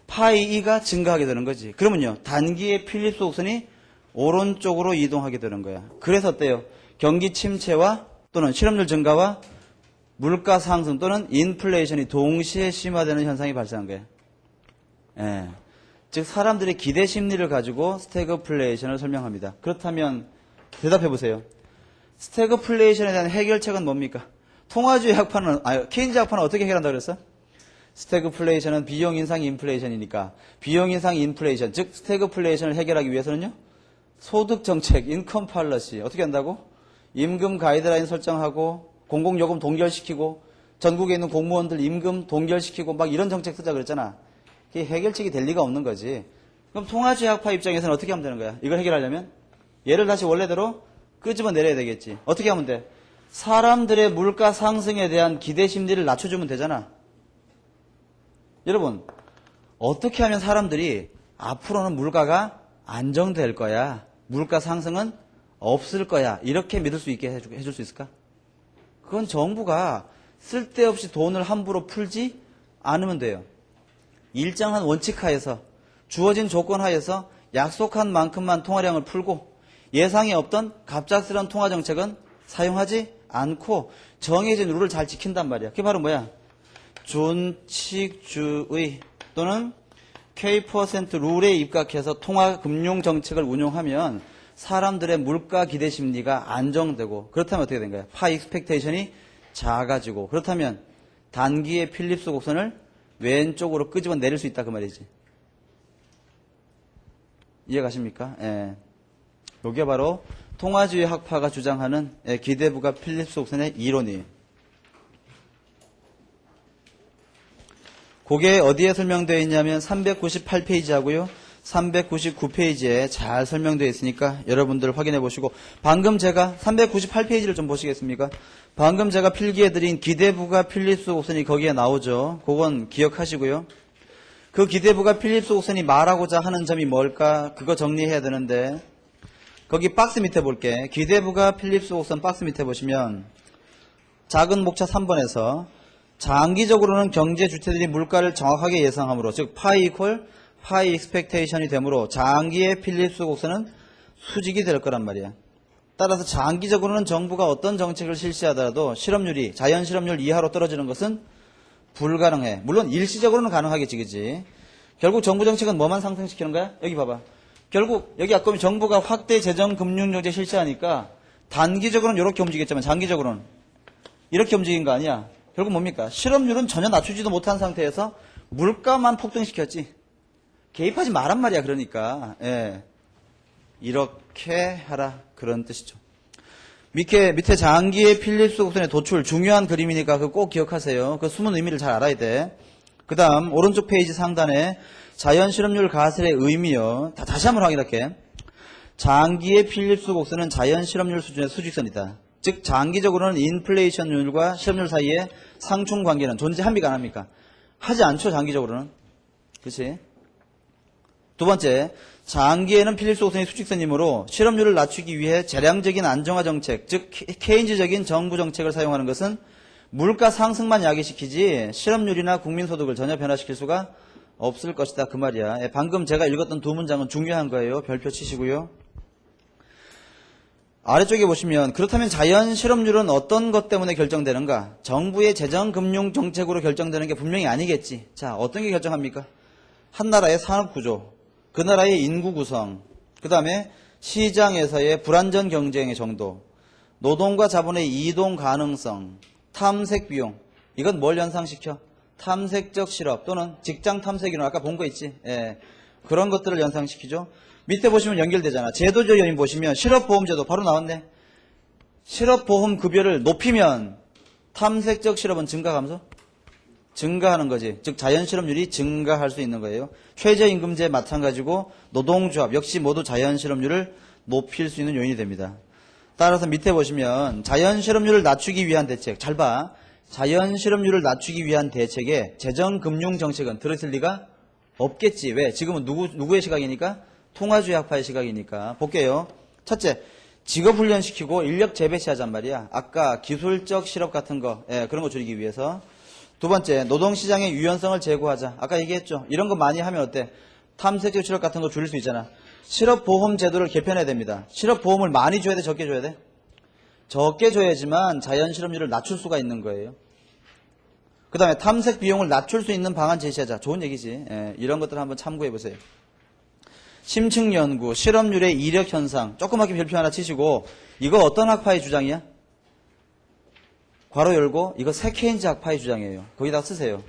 파이 E가 증가하게 되는 거지. 그러면요, 단기의 필립스 곡선이 오른쪽으로 이동하게 되는 거야. 그래서 어때요? 경기 침체와 또는 실업률 증가와 물가 상승 또는 인플레이션이 동시에 심화되는 현상이 발생한 거야. 예. 즉 사람들의 기대 심리를 가지고 스태그플레이션을 설명합니다. 그렇다면 대답해 보세요. 스태그플레이션에 대한 해결책은 뭡니까? 통화주의 학파는 케인즈 학파는 어떻게 해결한다고 그랬어? 스태그플레이션은 비용 인상 인플레이션이니까 비용 인상 인플레이션 즉 스태그플레이션을 해결하기 위해서는요. 소득 정책 인컴 팔러시 어떻게 한다고? 임금 가이드라인 설정하고 공공요금 동결시키고 전국에 있는 공무원들 임금 동결시키고 막 이런 정책 쓰자 그랬잖아. 그게 해결책이 될 리가 없는 거지. 그럼 통화주의 학파 입장에서는 어떻게 하면 되는 거야? 이걸 해결하려면 얘를 다시 원래대로 끄집어 내려야 되겠지. 어떻게 하면 돼? 사람들의 물가 상승에 대한 기대 심리를 낮춰주면 되잖아. 여러분 어떻게 하면 사람들이 앞으로는 물가가 안정될 거야. 물가 상승은 없을 거야. 이렇게 믿을 수 있게 해줄 수 있을까? 그건 정부가 쓸데없이 돈을 함부로 풀지 않으면 돼요. 일정한 원칙하에서 주어진 조건 하에서 약속한 만큼만 통화량을 풀고 예상에 없던 갑작스러운 통화 정책은 사용하지 않고 정해진 룰을 잘 지킨단 말이야. 그게 바로 뭐야? 준칙주의 또는 K% 룰에 입각해서 통화 금융 정책을 운용하면 사람들의 물가 기대 심리가 안정되고 그렇다면 어떻게 된 거야? 파 익스펙테이션이 작아지고 그렇다면 단기의 필립스 곡선을 왼쪽으로 끄집어 내릴 수 있다 그 말이지. 이해가십니까? 예. 이게 바로 통화주의 학파가 주장하는 기대부가 필립스 곡선의 이론이에요. 그게 어디에 설명되어 있냐면 398페이지하고요. 399페이지에 잘 설명되어 있으니까 여러분들 확인해 보시고 방금 제가 398페이지를 좀 보시겠습니까? 방금 제가 필기해 드린 기대부가 필립스 곡선이 거기에 나오죠. 그건 기억하시고요. 그 기대부가 필립스 곡선이 말하고자 하는 점이 뭘까? 그거 정리해야 되는데 거기 박스 밑에 볼게. 기대부가 필립스 곡선 박스 밑에 보시면 작은 목차 3번에서 장기적으로는 경제 주체들이 물가를 정확하게 예상하므로 즉 파이 이퀄 파이 익스펙테이션이 되므로 장기의 필립스 곡선은 수직이 될 거란 말이야. 따라서 장기적으로는 정부가 어떤 정책을 실시하더라도 실업률이 자연 실업률 이하로 떨어지는 것은 불가능해. 물론 일시적으로는 가능하겠지, 그지? 결국 정부 정책은 뭐만 상승시키는 거야? 여기 봐봐. 결국 여기 아까 보면 정부가 확대 재정 금융 정책 실시하니까 단기적으로는 이렇게 움직였지만 장기적으로는 이렇게 움직인 거 아니야. 결국 뭡니까? 실업률은 전혀 낮추지도 못한 상태에서 물가만 폭등시켰지. 개입하지 말란 말이야. 그러니까 예. 이렇게 하라 그런 뜻이죠. 밑에 장기의 필립스 곡선의 도출 중요한 그림이니까 그거 꼭 기억하세요. 그 숨은 의미를 잘 알아야 돼. 그 다음 오른쪽 페이지 상단에 자연 실업률 가설의 의미요. 다시 한번 확인할게. 장기의 필립스 곡선은 자연 실업률 수준의 수직선이다. 즉 장기적으로는 인플레이션율과 실업률 사이에 상충 관계는 존재합니까 안 합니까? 하지 않죠. 장기적으로는. 그렇지? 두 번째, 장기에는 필립스 곡선이 수직선이므로 실업률을 낮추기 위해 재량적인 안정화 정책, 즉 케인즈적인 정부 정책을 사용하는 것은 물가 상승만 야기시키지 실업률이나 국민소득을 전혀 변화시킬 수가 없을 것이다 그 말이야. 방금 제가 읽었던 두 문장은 중요한 거예요. 별표 치시고요. 아래쪽에 보시면 그렇다면 자연 실업률은 어떤 것 때문에 결정되는가? 정부의 재정 금융 정책으로 결정되는 게 분명히 아니겠지. 자, 어떤 게 결정합니까? 한 나라의 산업 구조, 그 나라의 인구 구성, 그 다음에 시장에서의 불안전 경쟁의 정도, 노동과 자본의 이동 가능성, 탐색 비용. 이건 뭘 연상시켜? 탐색적 실업 또는 직장 탐색 이론 아까 본 거 있지? 예. 그런 것들을 연상시키죠. 밑에 보시면 연결되잖아. 제도적 요인 보시면 실업보험제도 바로 나왔네. 실업보험급여를 높이면 탐색적 실업은 증가 감소? 증가하는 거지. 즉 자연실업률이 증가할 수 있는 거예요. 최저임금제 마찬가지고 노동조합 역시 모두 자연실업률을 높일 수 있는 요인이 됩니다. 따라서 밑에 보시면 자연실업률을 낮추기 위한 대책. 잘 봐. 자연실업률을 낮추기 위한 대책에 재정금융정책은 들어있을 리가 없겠지. 왜? 지금은 누구의 시각이니까? 통화주의 학파의 시각이니까. 볼게요. 첫째, 직업훈련시키고 인력 재배치하잔 말이야. 아까 기술적 실업 같은 거, 그런 거 줄이기 위해서. 두 번째, 노동시장의 유연성을 제고하자. 아까 얘기했죠. 이런 거 많이 하면 어때? 탐색적 실업 같은 거 줄일 수 있잖아. 실업보험 제도를 개편해야 됩니다. 실업보험을 많이 줘야 돼? 적게 줘야 돼? 적게 줘야지만 자연실업률을 낮출 수가 있는 거예요. 그 다음에 탐색 비용을 낮출 수 있는 방안 제시하자. 좋은 얘기지. 예, 이런 것들 한번 참고해 보세요. 심층 연구, 실업률의 이력 현상. 조그맣게 별표 하나 치시고 이거 어떤 학파의 주장이야? 괄호 열고 이거 세케인즈 학파의 주장이에요. 거기다 쓰세요.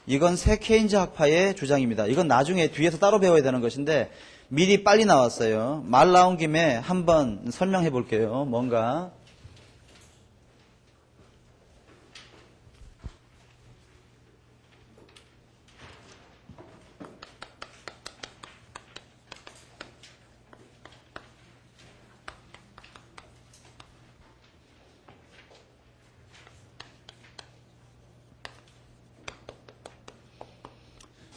이건 세케인즈 학파의 주장입니다. 이건 나중에 뒤에서 따로 배워야 되는 것인데 미리 빨리 나왔어요. 말 나온 김에 한번 설명해 볼게요. 뭔가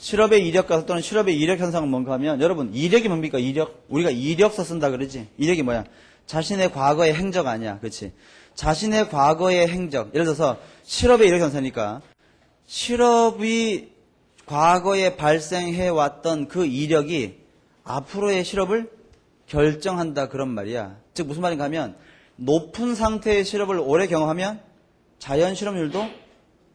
실업의 이력 가설 또는 실업의 이력 현상은 뭔가 하면 여러분 이력이 뭡니까? 이력. 우리가 이력서 쓴다 그러지. 이력이 뭐야? 자신의 과거의 행적 아니야. 그렇지? 자신의 과거의 행적. 예를 들어서 실업의 이력 현상이니까 실업이 과거에 발생해 왔던 그 이력이 앞으로의 실업을 결정한다 그런 말이야. 즉 무슨 말인가 하면 높은 상태의 실업을 오래 경험하면 자연 실업률도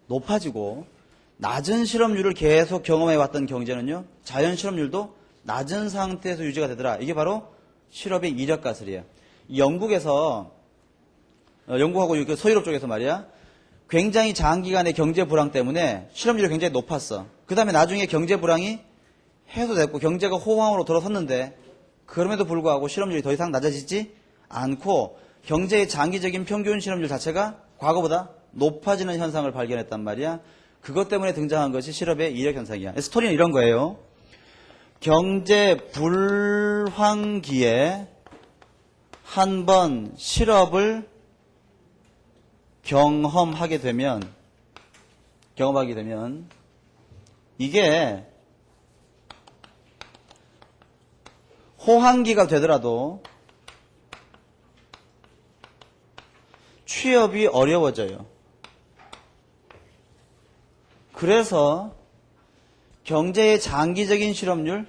높아지고 낮은 실업률을 계속 경험해왔던 경제는요, 자연 실업률도 낮은 상태에서 유지가 되더라. 이게 바로 실업의 이력 가설이에요. 영국에서, 영국하고 서유럽 쪽에서 말이야, 굉장히 장기간의 경제 불황 때문에 실업률이 굉장히 높았어. 그 다음에 나중에 경제 불황이 해소됐고 경제가 호황으로 돌아섰는데, 그럼에도 불구하고 실업률이 더 이상 낮아지지 않고 경제의 장기적인 평균 실업률 자체가 과거보다 높아지는 현상을 발견했단 말이야. 그것 때문에 등장한 것이 실업의 이력 현상이야. 스토리는 이런 거예요. 경제 불황기에 한 번 실업을 경험하게 되면 이게 호황기가 되더라도 취업이 어려워져요. 그래서 경제의 장기적인 실업률,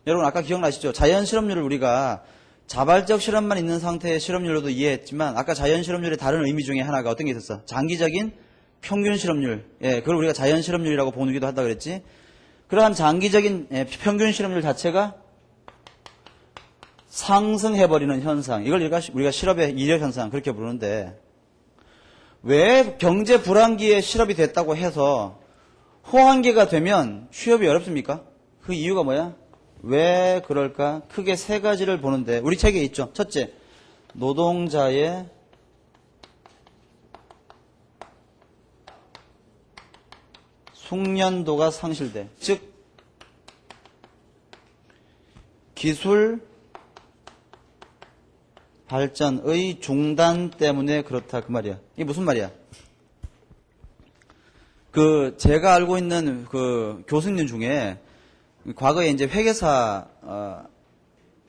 여러분 아까 기억나시죠? 자연 실업률을 우리가 자발적 실업만 있는 상태의 실업률로도 이해했지만 아까 자연 실업률의 다른 의미 중에 하나가 어떤 게 있었어? 장기적인 평균 실업률. 예, 그걸 우리가 자연 실업률이라고 보기도 한다 그랬지. 그러한 장기적인 평균 실업률 자체가 상승해버리는 현상. 이걸 우리가 실업의 이력 현상 그렇게 부르는데 왜 경제 불황기에 실업이 됐다고 해서 호황기가 되면 취업이 어렵습니까? 그 이유가 뭐야? 왜 그럴까? 크게 세 가지를 보는데 우리 책에 있죠. 첫째, 노동자의 숙련도가 상실돼. 즉 기술 발전의 중단 때문에 그렇다 그 말이야. 이게 무슨 말이야? 제가 알고 있는 교수님 중에 과거에 이제 회계사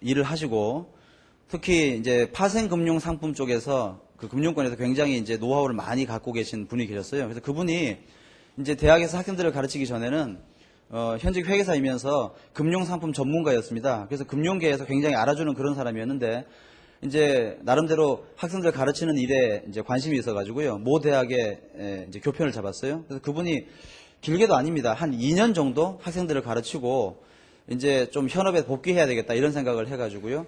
일을 하시고 특히 이제 파생금융 상품 쪽에서 그 금융권에서 굉장히 이제 노하우를 많이 갖고 계신 분이 계셨어요. 그래서 그분이 이제 대학에서 학생들을 가르치기 전에는 현직 회계사이면서 금융상품 전문가였습니다. 그래서 금융계에서 굉장히 알아주는 그런 사람이었는데 이제 나름대로 학생들 가르치는 일에 이제 관심이 있어가지고요. 모 대학에 이제 교편을 잡았어요. 그래서 그분이 길게도 아닙니다. 한 2년 정도 학생들을 가르치고 이제 좀 현업에 복귀해야 되겠다 이런 생각을 해가지고요.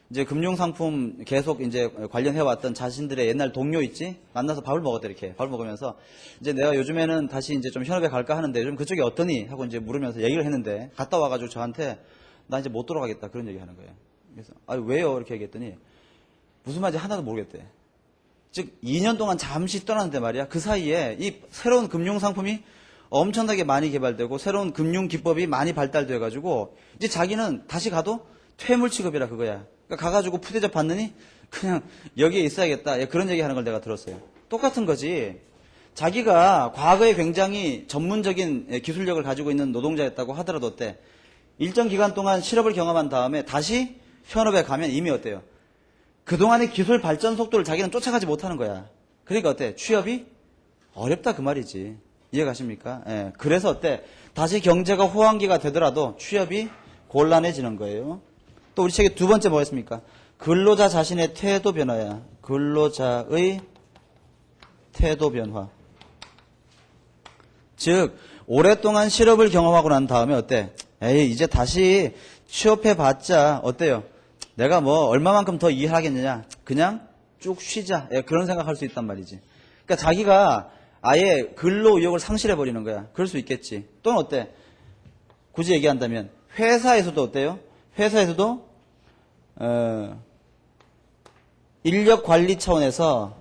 이제 금융상품 계속 이제 관련해왔던 자신들의 옛날 동료 있지? 만나서 밥을 먹었대, 이렇게. 밥을 먹으면서 이제 내가 요즘에는 다시 이제 좀 현업에 갈까 하는데 요즘 그쪽이 어떠니? 하고 이제 물으면서 얘기를 했는데 갔다 와가지고 저한테 나 이제 못 돌아가겠다 그런 얘기 하는 거예요. 그래서 왜요? 이렇게 얘기했더니 무슨 말인지 하나도 모르겠대. 즉 2년 동안 잠시 떠났는데 말이야. 그 사이에 이 새로운 금융상품이 엄청나게 많이 개발되고 새로운 금융기법이 많이 발달돼가지고 이제 자기는 다시 가도 퇴물 취급이라 그거야. 그러니까 가가지고 푸대접 받느니 그냥 여기에 있어야겠다. 그런 얘기 하는 걸 내가 들었어요. 똑같은 거지. 자기가 과거에 굉장히 전문적인 기술력을 가지고 있는 노동자였다고 하더라도 어때? 일정 기간 동안 실업을 경험한 다음에 다시 현업에 가면 이미 어때요? 그동안의 기술 발전 속도를 자기는 쫓아가지 못하는 거야. 그러니까 어때? 취업이 어렵다 그 말이지. 이해가십니까? 예. 그래서 어때? 다시 경제가 호황기가 되더라도 취업이 곤란해지는 거예요. 또 우리 책에 두 번째 뭐였습니까? 근로자 자신의 태도 변화야. 근로자의 태도 변화. 즉 오랫동안 실업을 경험하고 난 다음에 어때? 에이 이제 다시 취업해봤자 어때요? 내가 뭐 얼마만큼 더 일하겠느냐? 그냥 쭉 쉬자. 그런 생각할 수 있단 말이지. 그러니까 자기가 아예 근로 의욕을 상실해버리는 거야. 그럴 수 있겠지. 또는 어때? 굳이 얘기한다면 회사에서도 어때요? 회사에서도 인력 관리 차원에서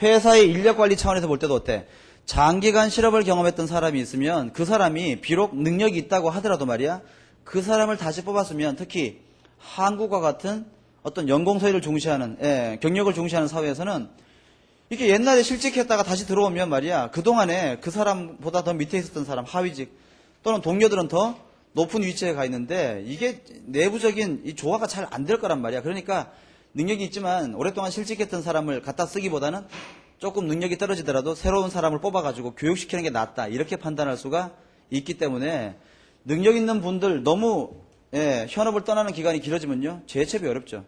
회사의 인력 관리 차원에서 볼 때도 어때? 장기간 실업을 경험했던 사람이 있으면 그 사람이 비록 능력이 있다고 하더라도 말이야 그 사람을 다시 뽑았으면 특히 한국과 같은 어떤 연공서열을 중시하는 경력을 중시하는 사회에서는 이렇게 옛날에 실직했다가 다시 들어오면 말이야 그동안에 그 사람보다 더 밑에 있었던 사람 하위직 또는 동료들은 더 높은 위치에 가 있는데 이게 내부적인 이 조화가 잘 안 될 거란 말이야. 그러니까 능력이 있지만 오랫동안 실직했던 사람을 갖다 쓰기보다는 조금 능력이 떨어지더라도 새로운 사람을 뽑아가지고 교육시키는 게 낫다. 이렇게 판단할 수가 있기 때문에 능력 있는 분들 너무 현업을 떠나는 기간이 길어지면요. 재취업이 어렵죠.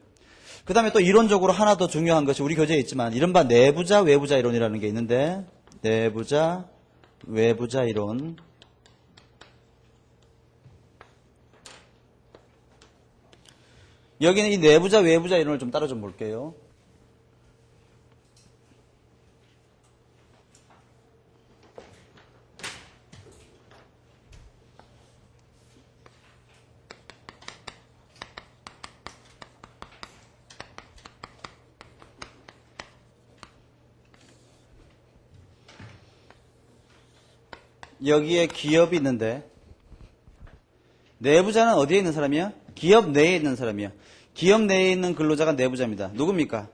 그 다음에 또 이론적으로 하나 더 중요한 것이 우리 교재에 있지만 이른바 내부자 외부자 이론이라는 게 있는데 내부자 외부자 이론. 여기는 이 내부자 외부자 이론을 좀 따라 좀 볼게요. 여기에 기업이 있는데 내부자는 어디에 있는 사람이야? 기업 내에 있는 사람이야. 기업 내에 있는 근로자가 내부자입니다. 누굽니까?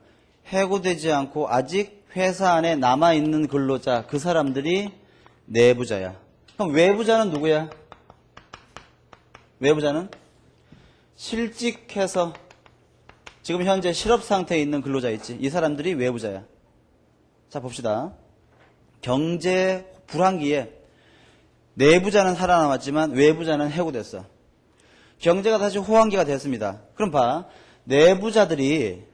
해고되지 않고 아직 회사 안에 남아있는 근로자 그 사람들이 내부자야. 그럼 외부자는 누구야? 외부자는 실직해서 지금 현재 실업 상태에 있는 근로자 있지. 이 사람들이 외부자야. 자 봅시다. 경제 불황기에 내부자는 살아남았지만 외부자는 해고됐어. 경제가 다시 호황기가 됐습니다. 그럼 봐. 내부자들이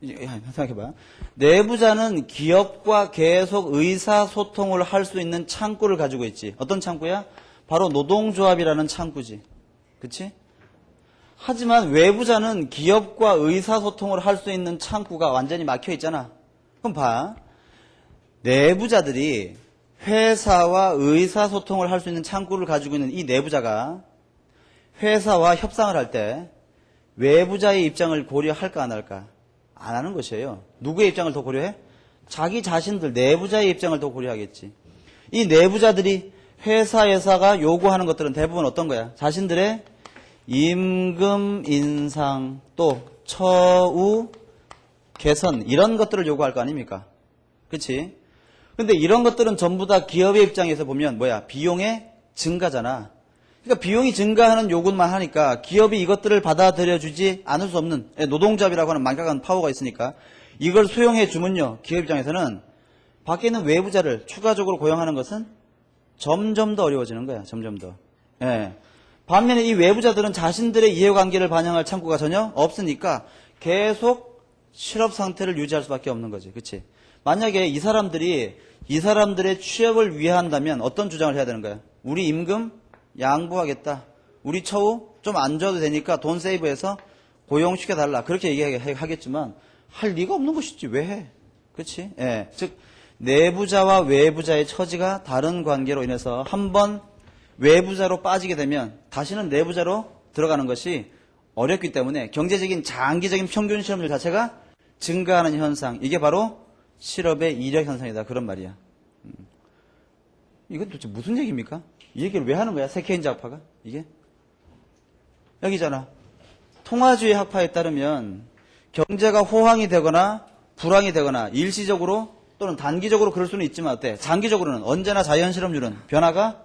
생각해봐. 내부자는 기업과 계속 의사소통을 할 수 있는 창구를 가지고 있지. 어떤 창구야? 바로 노동조합이라는 창구지. 그치? 하지만 외부자는 기업과 의사소통을 할 수 있는 창구가 완전히 막혀 있잖아. 그럼 봐. 내부자들이 회사와 의사소통을 할 수 있는 창구를 가지고 있는 이 내부자가 회사와 협상을 할 때 외부자의 입장을 고려할까 안 할까? 안 하는 것이에요. 누구의 입장을 더 고려해? 자기 자신들 내부자의 입장을 더 고려하겠지. 이 내부자들이 회사가 요구하는 것들은 대부분 어떤 거야? 자신들의 임금 인상 또 처우 개선 이런 것들을 요구할 거 아닙니까? 그렇지? 근데 이런 것들은 전부 다 기업의 입장에서 보면 뭐야? 비용의 증가잖아. 그러니까 비용이 증가하는 요구만 하니까 기업이 이것들을 받아들여주지 않을 수 없는 노동조합이라고 하는 막강한 파워가 있으니까 이걸 수용해 주면요. 기업 입장에서는 밖에 있는 외부자를 추가적으로 고용하는 것은 점점 더 어려워지는 거야. 점점 더. 반면에 이 외부자들은 자신들의 이해관계를 반영할 창구가 전혀 없으니까 계속 실업 상태를 유지할 수밖에 없는 거지. 그치? 만약에 이 사람들의 취업을 위한다면 어떤 주장을 해야 되는 거야? 우리 임금 양보하겠다. 우리 처우 좀 안 줘도 되니까 돈 세이브해서 고용시켜달라. 그렇게 얘기하겠지만 할 리가 없는 것이지. 왜 해? 그렇지? 즉 내부자와 외부자의 처지가 다른 관계로 인해서 한번 외부자로 빠지게 되면 다시는 내부자로 들어가는 것이 어렵기 때문에 경제적인 장기적인 평균 실업률 자체가 증가하는 현상. 이게 바로 실업의 이력 현상이다. 그런 말이야. 이건 도대체 무슨 얘기입니까? 이 얘기를 왜 하는 거야? 세케인즈 학파가? 이게? 여기잖아. 통화주의 학파에 따르면 경제가 호황이 되거나 불황이 되거나 일시적으로 또는 단기적으로 그럴 수는 있지만 어때? 장기적으로는 언제나 자연 실업률은 변화가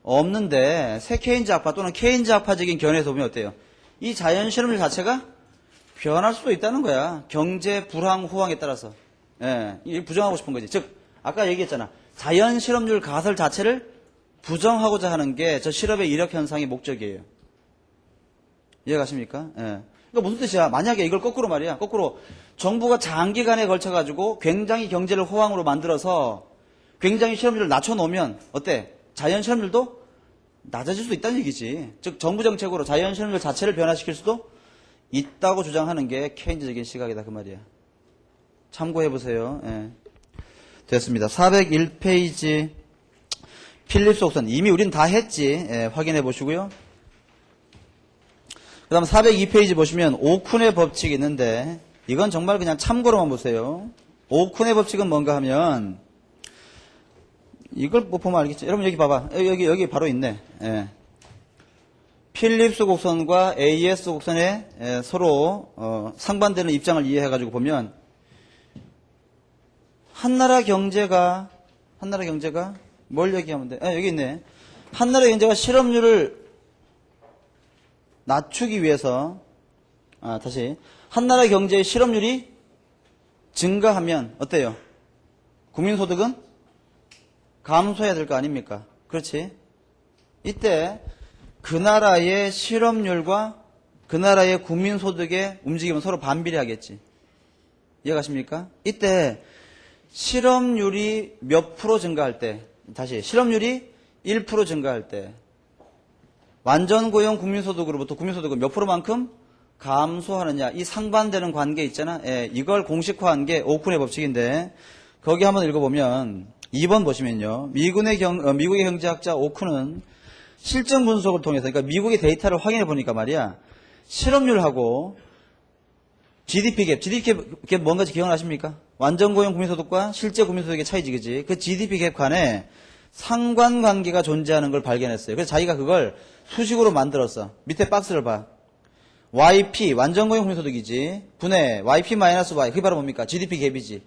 없는데 세케인즈 학파 또는 케인즈 학파적인 견해에서 보면 어때요? 이 자연 실업률 자체가 변할 수도 있다는 거야. 경제 불황 호황에 따라서. 이게 부정하고 싶은 거지. 즉 아까 얘기했잖아. 자연 실업률 가설 자체를 부정하고자 하는 게 저 실업의 이력 현상의 목적이에요. 이해가십니까? 예. 그러니까 무슨 뜻이야? 만약에 이걸 거꾸로 말이야. 거꾸로 정부가 장기간에 걸쳐가지고 굉장히 경제를 호황으로 만들어서 굉장히 실업률을 낮춰놓으면 어때? 자연 실업률도 낮아질 수 있다는 얘기지. 즉 정부 정책으로 자연 실업률 자체를 변화시킬 수도 있다고 주장하는 게 케인즈적인 시각이다 그 말이야. 참고해보세요. 예. 됐습니다. 401페이지 필립스 곡선 이미 우린 다 했지. 예, 확인해 보시고요. 그 다음 402페이지 보시면 오쿤의 법칙이 있는데 이건 정말 그냥 참고로만 보세요. 오쿤의 법칙은 뭔가 하면 이걸 뭐 보면 알겠죠. 여러분 여기 봐봐. 여기 바로 있네. 예. 필립스 곡선과 AS 곡선의 서로 상반되는 입장을 이해해가지고 보면 한나라 경제가 뭘 얘기하면 돼? 여기 있네. 한나라 경제가 실업률을 낮추기 위해서 다시 한나라 경제의 실업률이 증가하면 어때요? 국민소득은 감소해야 될 거 아닙니까? 그렇지? 이때 그 나라의 실업률과 그 나라의 국민소득의 움직임은 서로 반비례하겠지. 이해가십니까? 이때 실업률이 몇 프로 증가할 때, 다시 실업률이 1% 증가할 때 완전고용 국민소득으로부터 국민소득은 몇 프로만큼 감소하느냐, 이 상반되는 관계 있잖아. 예, 이걸 공식화한 게 오쿤의 법칙인데 거기 한번 읽어보면 2번 보시면요. 미국의 경제학자 오쿤은 실증 분석을 통해서, 그러니까 미국의 데이터를 확인해 보니까 말이야, 실업률하고 GDP 갭 뭔가지 기억나십니까? 완전고용 국민소득과 실제 국민소득의 차이지, 그지? 그 GDP 갭 간에 상관관계가 존재하는 걸 발견했어요. 그래서 자기가 그걸 수식으로 만들었어. 밑에 박스를 봐. YP, 완전고용 국민소득이지. 분해, YP-Y. 그게 바로 뭡니까? GDP 갭이지.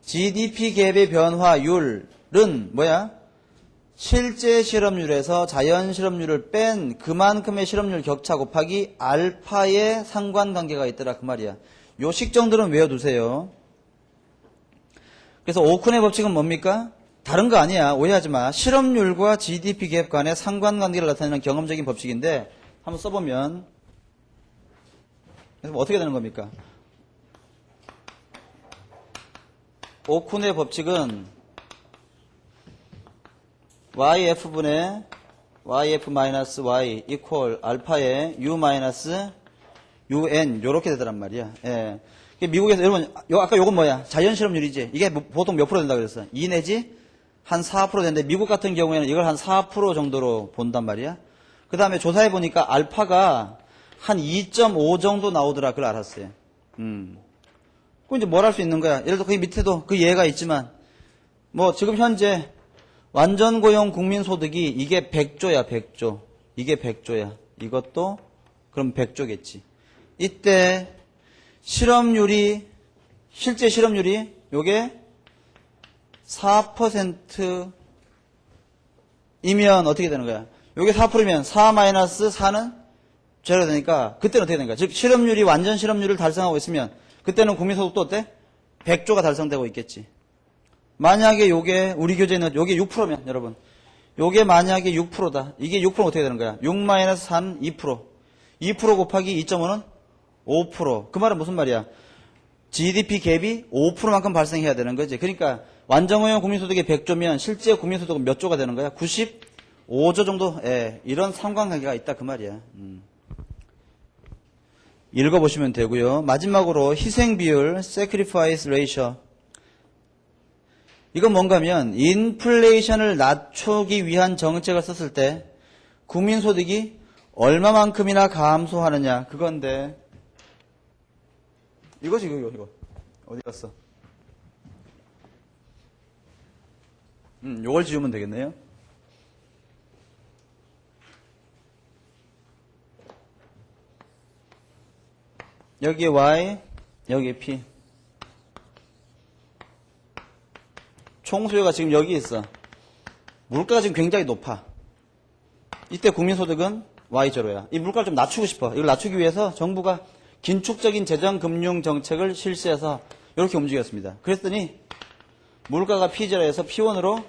GDP 갭의 변화율은 뭐야? 실제 실업률에서 자연 실업률을 뺀 그만큼의 실업률 격차 곱하기 알파의 상관관계가 있더라 그 말이야. 요 식정들은 외워두세요. 그래서 오쿤의 법칙은 뭡니까? 다른 거 아니야. 오해하지 마. 실업률과 GDP 갭 간의 상관관계를 나타내는 경험적인 법칙인데 한번 써보면 그래서 어떻게 되는 겁니까? 오쿤의 법칙은 YF분의 YF-Y 이퀄 알파의 U-UN 요렇게 되더란 말이야. 예. 미국에서 여러분 아까 요건 뭐야? 자연 실업률이지. 이게 보통 몇 프로 된다 그랬어? 2 내지 한 4% 되는데 미국 같은 경우에는 이걸 한 4% 정도로 본단 말이야. 그 다음에 조사해 보니까 알파가 한 2.5 정도 나오더라. 그걸 알았어요. 그럼 이제 뭘 할 수 있는 거야? 예를 들어 그 밑에도 그 예가 있지만 뭐 지금 현재 완전고용 국민소득이 이게 100조야 100조. 이게 100조야. 이것도 그럼 100조겠지. 이때 실제 실업률이 요게 4%이면 어떻게 되는 거야? 요게 4%면 4-4는 제로 되니까 그때는 어떻게 되는 거야? 즉 실업률이 완전 실업률을 달성하고 있으면 그때는 국민소득도 어때? 100조가 달성되고 있겠지. 만약에 요게 우리 교재는 요게 6%면 여러분 요게 만약에 6%다. 이게 6%면 어떻게 되는 거야? 6-3 2%. 2% 곱하기 2.5는 5%. 그 말은 무슨 말이야? GDP 갭이 5%만큼 발생해야 되는 거지. 그러니까 완전고용 국민소득이 100조면 실제 국민소득은 몇 조가 되는 거야? 95조 정도. 예, 이런 상관관계가 있다 그 말이야. 읽어보시면 되고요. 마지막으로 희생비율 sacrifice ratio. 이건 뭔가 하면 인플레이션을 낮추기 위한 정책을 썼을 때 국민소득이 얼마만큼이나 감소하느냐 그건데 이거지 이거 어디 갔어? 요걸 지우면 되겠네요. 여기에 Y, 여기에 P. 총수요가 지금 여기 있어. 물가가 지금 굉장히 높아. 이때 국민소득은 Y제로야. 이 물가를 좀 낮추고 싶어. 이걸 낮추기 위해서 정부가 긴축적인 재정금융 정책을 실시해서 이렇게 움직였습니다. 그랬더니 물가가 P0에서 P1으로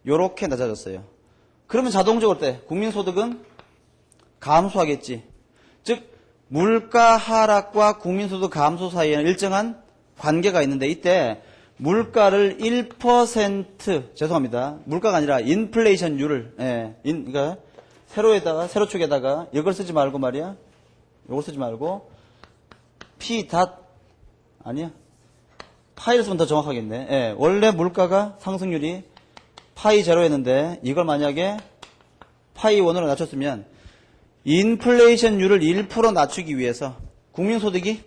이렇게 낮아졌어요. 그러면 자동적으로 국민소득은 감소하겠지. 즉 물가 하락과 국민소득 감소 사이에는 일정한 관계가 있는데 이때 물가를 1% 죄송합니다. 물가가 아니라 인플레이션율을 그러니까 세로축에다가 이걸 쓰지 말고 말이야. 이걸 쓰지 말고 아니야. 파이를 쓰면 더 정확하겠네. 원래 물가가 상승률이 파이 제로였는데 이걸 만약에 파이 1으로 낮췄으면 인플레이션율을 1% 낮추기 위해서 국민소득이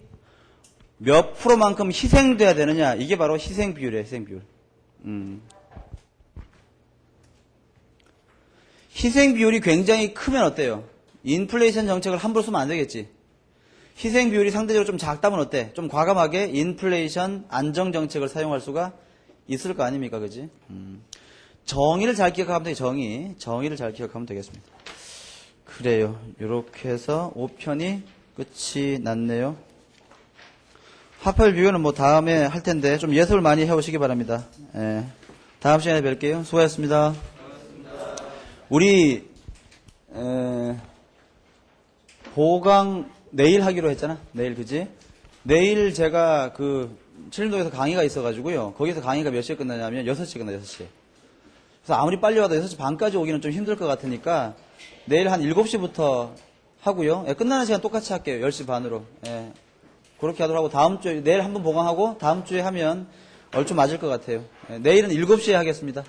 몇 프로만큼 희생돼야 되느냐. 이게 바로 희생비율이에요. 희생비율. 희생비율이 굉장히 크면 어때요? 인플레이션 정책을 함부로 쓰면 안 되겠지. 희생비율이 상대적으로 좀 작다면 어때? 좀 과감하게 인플레이션 안정정책을 사용할 수가 있을 거 아닙니까? 그지? 정의를 잘 기억하면 되겠 정의를 잘 기억하면 되겠습니다. 그래요. 이렇게 해서 5편이 끝이 났네요. 화폐 비교는 뭐 다음에 할 텐데 좀 예습을 많이 해오시기 바랍니다. 다음 시간에 뵐게요. 수고하셨습니다. 우리 보강 내일 하기로 했잖아. 내일 그지? 내일 제가 그 칠림동에서 강의가 있어가지고요. 거기서 강의가 몇 시에 끝나냐면 6시에 끝나 6시에. 그래서 아무리 빨리 와도 6시 반까지 오기는 좀 힘들 것 같으니까 내일 한 7시부터 하고요. 끝나는 시간 똑같이 할게요. 10시 반으로. 그렇게 하도록 하고 다음 주에 내일 한번 보강하고 다음 주에 하면 얼추 맞을 것 같아요. 내일은 7시에 하겠습니다.